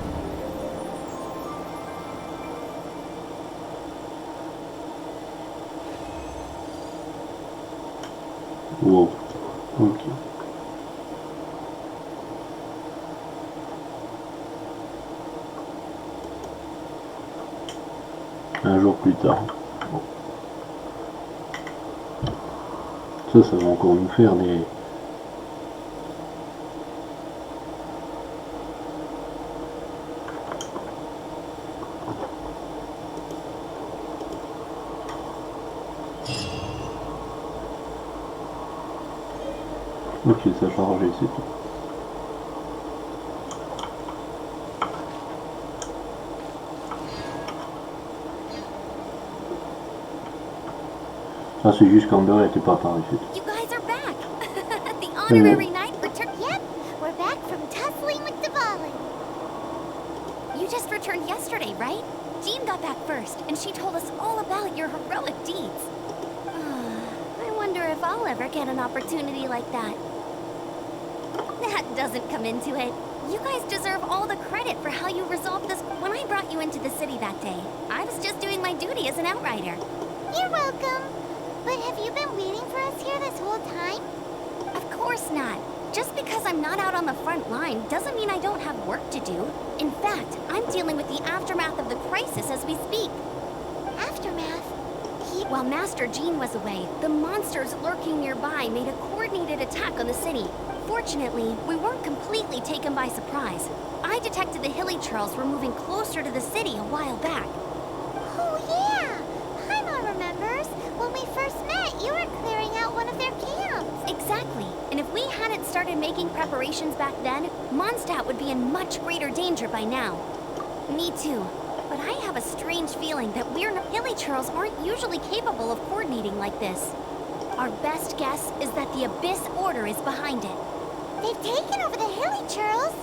Wow. Ok. Un jour plus tard. Bon. Ça va encore nous faire des... Ok, ça a chargé, c'est tout. Ah, c'est juste qu'Amber était pas apparu, c'est tout. You guys are back. The honorary knight returned. Yep, we're back from tussling with Devalin. You just returned yesterday, right? Jean got back first, and she told us all about your heroic deeds. I wonder if I'll ever get an opportunity like that. That doesn't come into it. You guys deserve all the credit for how you resolved this. When I brought you into the city that day, I was just doing my duty as an outrider. You're welcome. But have you been waiting for us here this whole time? Of course not. Just because I'm not out on the front line doesn't mean I don't have work to do. In fact, I'm dealing with the aftermath of the crisis as we speak. Aftermath? While Master Jean was away, the monsters lurking nearby made a coordinated attack on the city. Fortunately, we weren't completely taken by surprise. I detected the Hilly Churls were moving closer to the city a while back. Oh yeah! Paimon remembers. When we first met, you were clearing out one of their camps. Exactly. And if we hadn't started making preparations back then, Mondstadt would be in much greater danger by now. Me too. But I have a strange feeling that Hilly Churls aren't usually capable of coordinating like this. Our best guess is that the Abyss Order is behind it. They've taken over the Hilly Churls.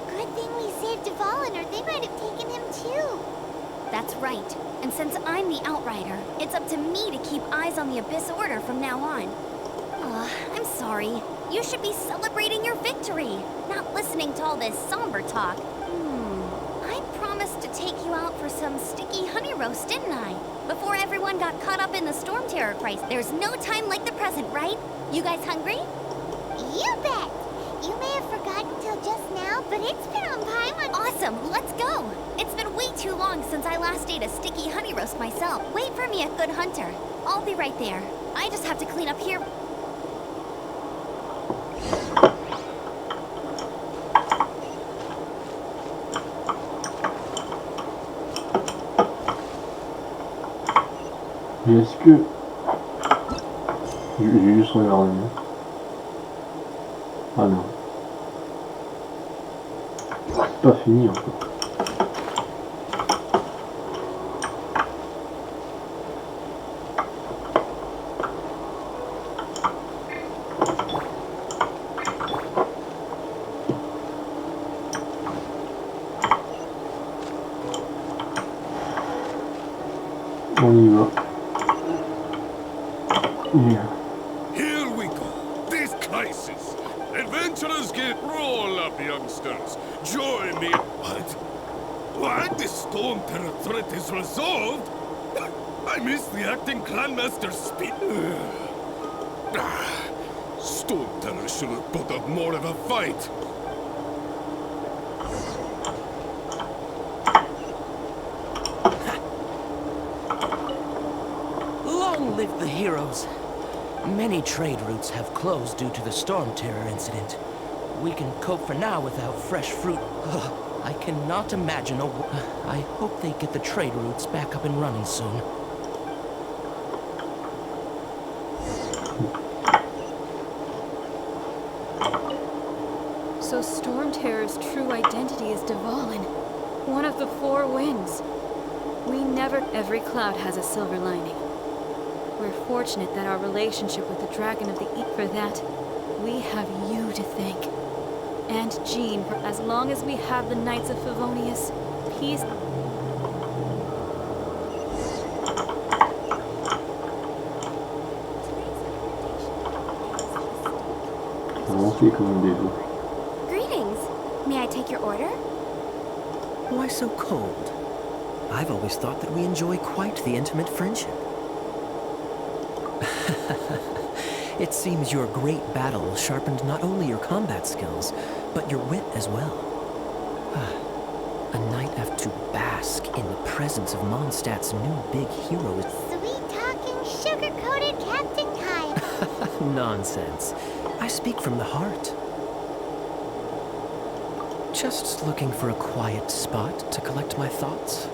Good thing we saved Devalin, or they might have taken him too. That's right. And since I'm the Outrider, it's up to me to keep eyes on the Abyss Order from now on. I'm sorry. You should be celebrating your victory, not listening to all this somber talk. I promised to take you out for some sticky honey roast, didn't I? Before everyone got caught up in the storm terror crisis. There's no time like the present, right? You guys hungry? You bet! You may have forgotten till just now, but it's been on Paimon. Awesome, let's go! It's been way too long since I last ate a sticky honey roast myself. Wait for me at Good Hunter. I'll be right there. I just have to clean up here. Mais est-ce que... J'ai juste regardé. Ah non. C'est pas fini encore. Yeah. Here we go. This crisis. Adventurers get roll up, youngsters. Join me. What? What? The storm terror threat is resolved? I missed the acting Grandmaster's speech. Storm terror should have put up more of a fight. Long live the heroes. Many trade routes have closed due to the storm terror incident. We can cope for now without fresh fruit. I cannot imagine I hope they get the trade routes back up and running soon. So Storm Terror's true identity is Dvalin, one of the four winds. Every cloud has a silver lining. We're fortunate that our relationship with the Dragon of the East, for that, we have you to thank. And Jean, for as long as we have the Knights of Favonius, peace... Greetings. May I take your order? Why so cold? I've always thought that we enjoy quite the intimate friendship. It seems your great battle sharpened not only your combat skills, but your wit as well. A knight have to bask in the presence of Mondstadt's new big hero. Sweet-talking, sugar-coated Captain Kyle. Nonsense. I speak from the heart. Just looking for a quiet spot to collect my thoughts.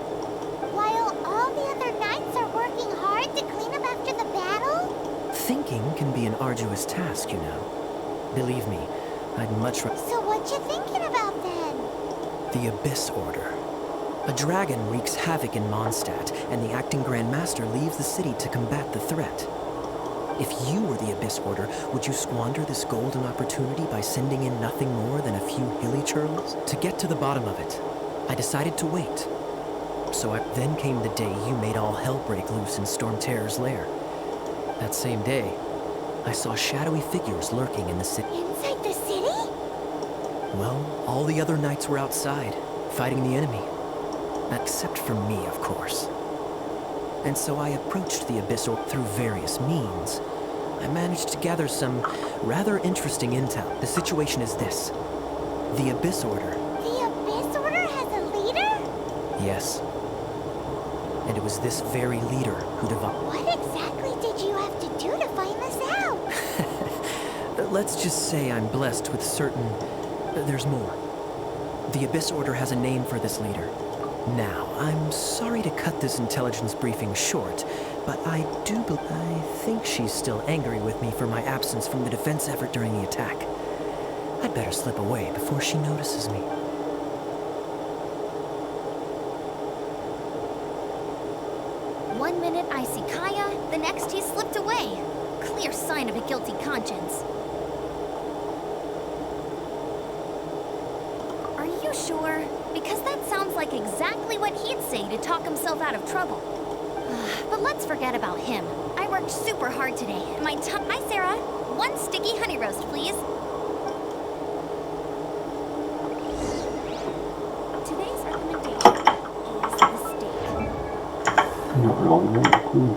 While all the other knights are working hard to clean up after the battle? Thinking can be an arduous task, you know. Believe me, I'd much rather... So what you thinking about then? The Abyss Order. A dragon wreaks havoc in Mondstadt, and the acting Grand Master leaves the city to combat the threat. If you were the Abyss Order, would you squander this golden opportunity by sending in nothing more than a few hilly churls? To get to the bottom of it, I decided to wait. Then came the day you made all hell break loose in Storm Terror's lair. That same day, I saw shadowy figures lurking in the city. Inside the city? Well, all the other knights were outside, fighting the enemy. Except for me, of course. And so I approached the Abyss Order through various means. I managed to gather some rather interesting intel. The situation is this. The Abyss Order... The Abyss Order has a leader? Yes. And it was this very leader who developed... What exactly did you have to do to find this out? Let's just say I'm blessed with certain... There's more. The Abyss Order has a name for this leader. Now, I'm sorry to cut this intelligence briefing short, but I think she's still angry with me for my absence from the defense effort during the attack. I'd better slip away before she notices me. One minute I see Kaya, the next he slipped away. Clear sign of a guilty conscience. Are you sure? Because that sounds like exactly what he'd say to talk himself out of trouble. But let's forget about him. I worked super hard today. Hi, Sarah. One sticky honey roast, please. Today's recommendation is the steak. Alors, non, du coup...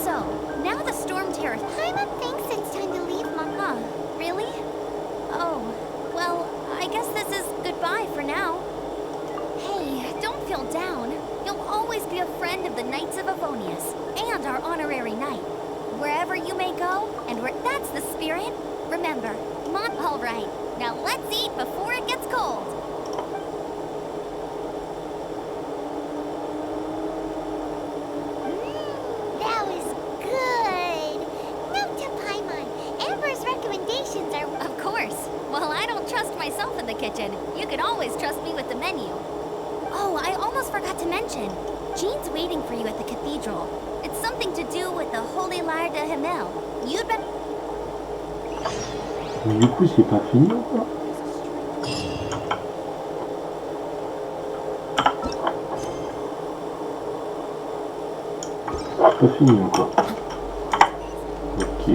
So, now the storm terror... Paimon thinks it's time to leave, Mama. Really? Oh, well, I guess this is goodbye for now. Hey, don't feel down. You'll always be a friend of the Knights of Favonius, and our honorary knight. Wherever you may go, and that's the spirit. Remember, all right, now let's eat before it gets cold. That was good. Note to Paimon, Amber's recommendations are... Of course. Well, I don't trust myself in the kitchen. You can always trust me with the menu. Oh, I almost forgot to mention. Jean's waiting for you at the cathedral. It's something to do with the Holy Lyre de Himmel. You'd better... Mais du coup, c'est pas fini encore. C'est pas fini encore. Ok,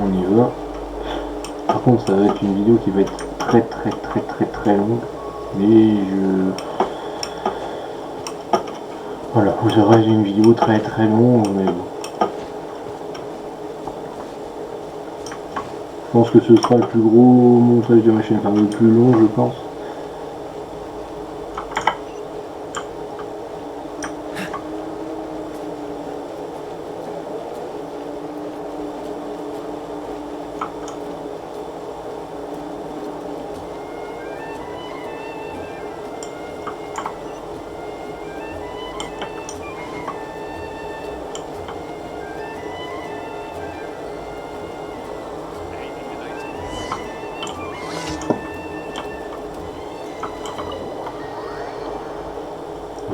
on y va. Par contre, ça va être une vidéo qui va être très longue. Mais voilà, vous aurez une vidéo très longue, mais bon. Je pense que ce sera le plus gros montage de ma chaîne, enfin le plus long, je pense.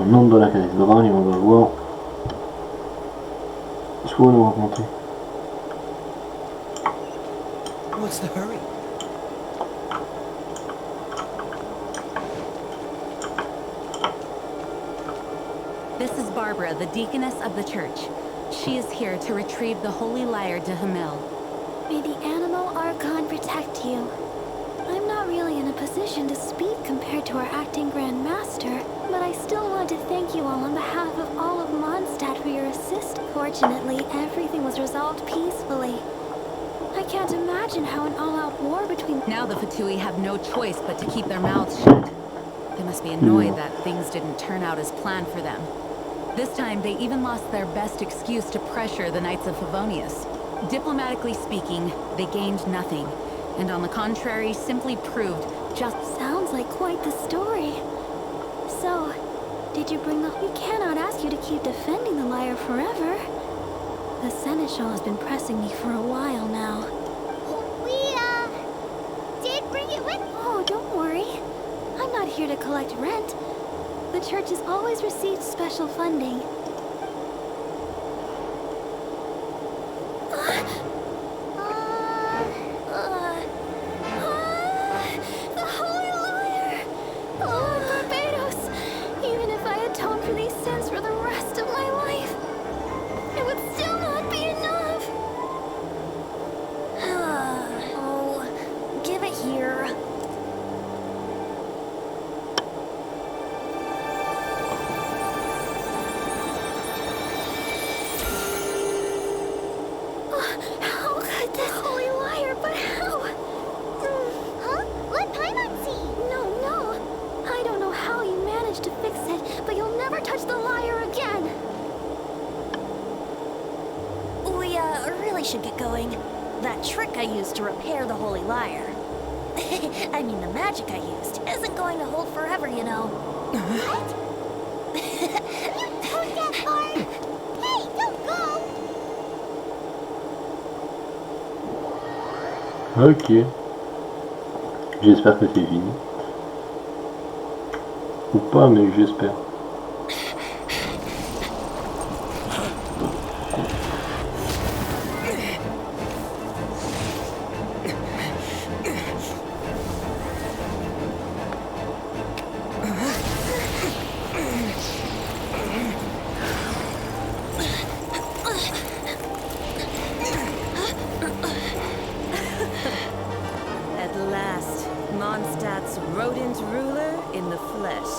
On entre dans la cathédrale et on va voir soit nous raconter. What's the hurry? This is Barbara, the deaconess of the church. She is here to retrieve the Holy Lyre de Himmel. May the animal Archon protect you. I'm not really in a position to speak compared to our acting Grand Master, but I still want to thank you all on behalf of all of Mondstadt for your assist. Fortunately, everything was resolved peacefully. I can't imagine how an all-out war between... Now the Fatui have no choice but to keep their mouths shut. They must be annoyed that things didn't turn out as planned for them. This time, they even lost their best excuse to pressure the Knights of Favonius. Diplomatically speaking, they gained nothing, and on the contrary, simply proved just... Sounds like quite the story. So, did you bring the... We cannot ask you to keep defending the lyre forever. The Seneschal has been pressing me for a while now. We, did bring it with... Oh, don't worry. I'm not here to collect rent. The church has always received special funding. The Holy Lyre! Lord Barbados! Even if I atone for these sins for the rest of my life, it would still not be enough. Oh, give it here. How could this Holy Lyre, but how? Huh? What Paimon see? No. I don't know how you managed to fix it, but you'll never touch the lyre again. We, really should get going. That trick I used to repair the Holy Lyre. I mean, the magic I used isn't going to hold forever, you know. What? You took that part? Hey, don't go! Ok. J'espère que c'est fini. Ou pas, mais j'espère. At last, Mondstadt's rodent ruler in the flesh.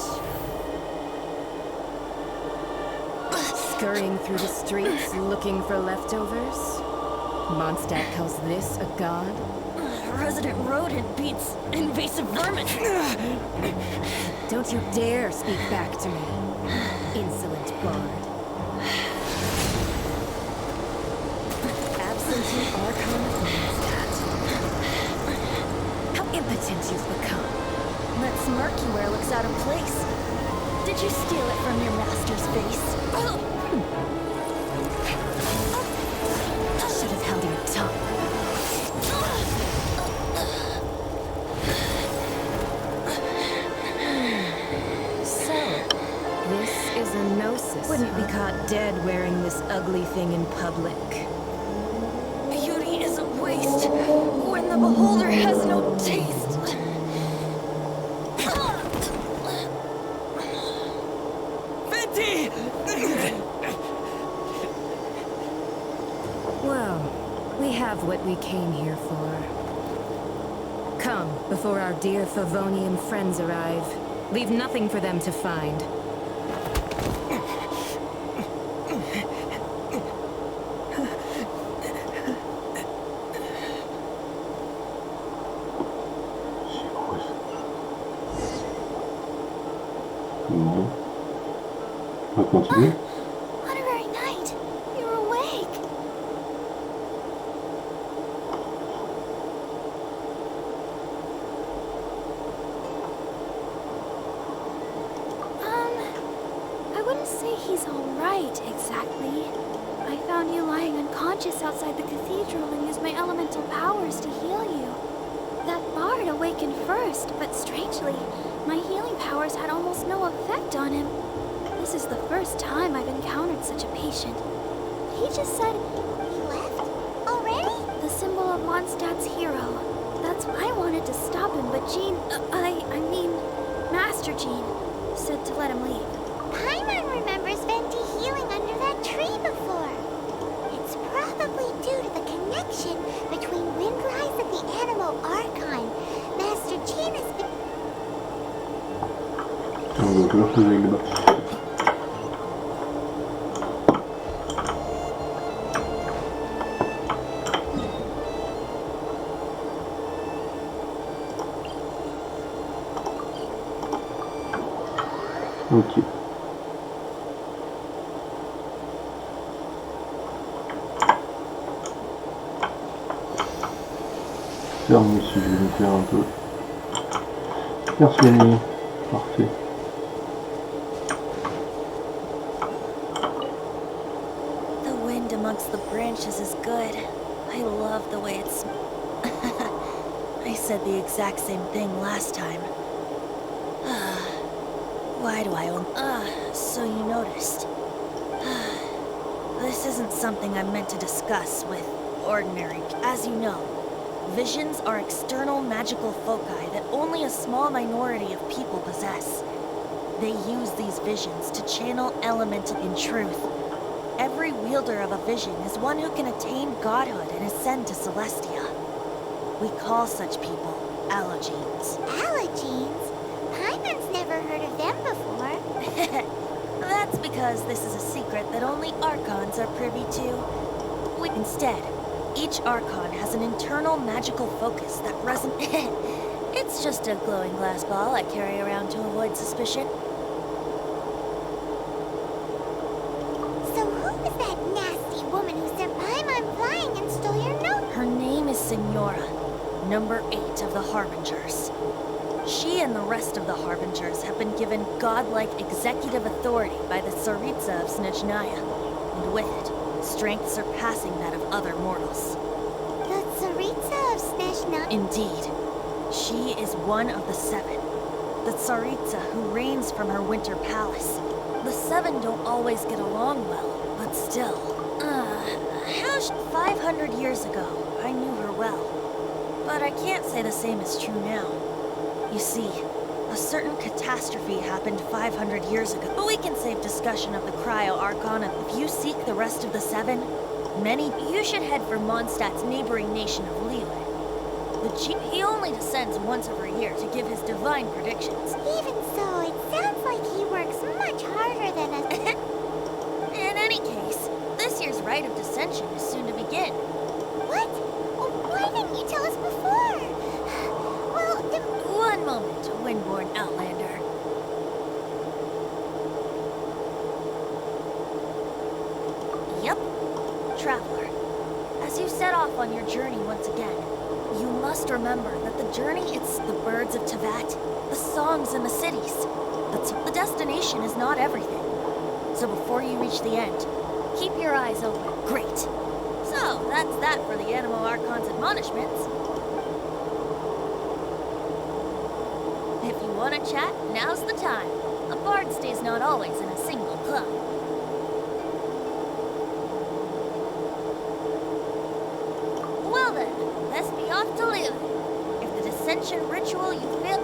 Scurrying through the streets looking for leftovers? Mondstadt calls this a god? Resident rodent beats invasive vermin. Don't you dare speak back to me, insolent bard. Absentee Archon of Mondstadt. How impotent you've become. That smirky wear looks out of place. Did you steal it from your master's face? Should have held your tongue. Neurosis. Wouldn't be caught dead wearing this ugly thing in public. Beauty is a waste when the beholder has no taste. Well, we have what we came here for. Come, before our dear Favonian friends arrive. Leave nothing for them to find. Bon. On va continuer. What a very night. You're awake. I wouldn't say he's all right, exactly. I found you lying unconscious outside the cathedral and used my elemental powers to heal you. That bard awakened first, but strangely, my healing powers had almost no effect on him. This is the first time I've encountered such a patient. He just said, He left? Already? the symbol of Mondstadt's hero. That's why I wanted to stop him, but Jean, I mean, Master Jean, said to let him leave. Paimon remembers Venti healing under that tree before. It's probably due to the connection between Windrise and the Animal Archon. Master Jean has been... On va toujours poser le bas. Ok. Ferme ici, je vais me faire un peu. Faire soigner. Parfait. The wind amongst the branches is good. I love the way it's... I said the exact same thing last time. Why do I own... so you noticed. This isn't something I'm meant to discuss with ordinary... As you know, visions are external magical foci that only a small minority of people possess. They use these visions to channel elemental in truth. Every wielder of a vision is one who can attain godhood and ascend to Celestia. We call such people Allogenes. Allogenes? Paimon's never heard of them before. That's because this is a secret that only Archons are privy to. Instead, each Archon has an internal magical focus that resonates. It's just a glowing glass ball I carry around to avoid suspicion. So who is that nasty woman who sent Paimon flying and stole your note? Her name is Signora, number 8 of the Harbingers. She and the rest of the Harbingers have been given godlike executive authority by the Tsaritsa of Snezhnaya, and with it, strength surpassing that of other mortals. The Tsaritsa of Snezhnaya? Indeed. She is one of the 7. The Tsaritsa who reigns from her winter palace. The 7 don't always get along well, but still. 500 years ago, I knew her well. But I can't say the same is true now. You see, a certain catastrophe happened 500 years ago. But we can save discussion of the Cryo Archon if you seek the rest of the 7. You should head for Mondstadt's neighboring nation of Liyue. The chief, he only descends once every year to give his divine predictions. Even so, it sounds like he works much harder than us. In any case, this year's rite of descension is soon to begin. What? Why didn't you tell us before? Well, One moment, Windborn Outlander. Yep, Traveler. As you set off on your journey once again, you must remember that the journey, it's the birds of Tevat, the songs and the cities. The destination is not everything. So before you reach the end, keep your eyes open. Great. So, that's that for the Animal Archon's admonishments. If you want to chat, now's the time. A bard stays not always in a single Huh. Well then, let's be off to live. If the dissension ritual you feel...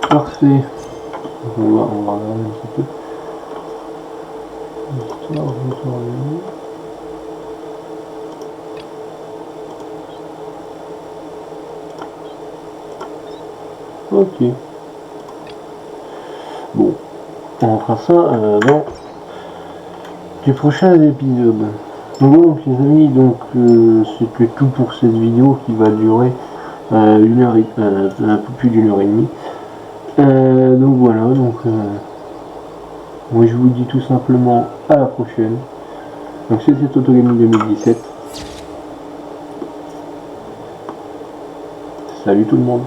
Parfait. On va regarder un petit peu. Histoire de tourner. Ok. Bon, on fera ça dans les prochains épisodes. Donc les amis, donc c'était tout pour cette vidéo qui va durer un peu plus d'une heure et demie. Donc voilà, moi je vous dis tout simplement à la prochaine. Donc c'était totalement 2017. Salut tout le monde.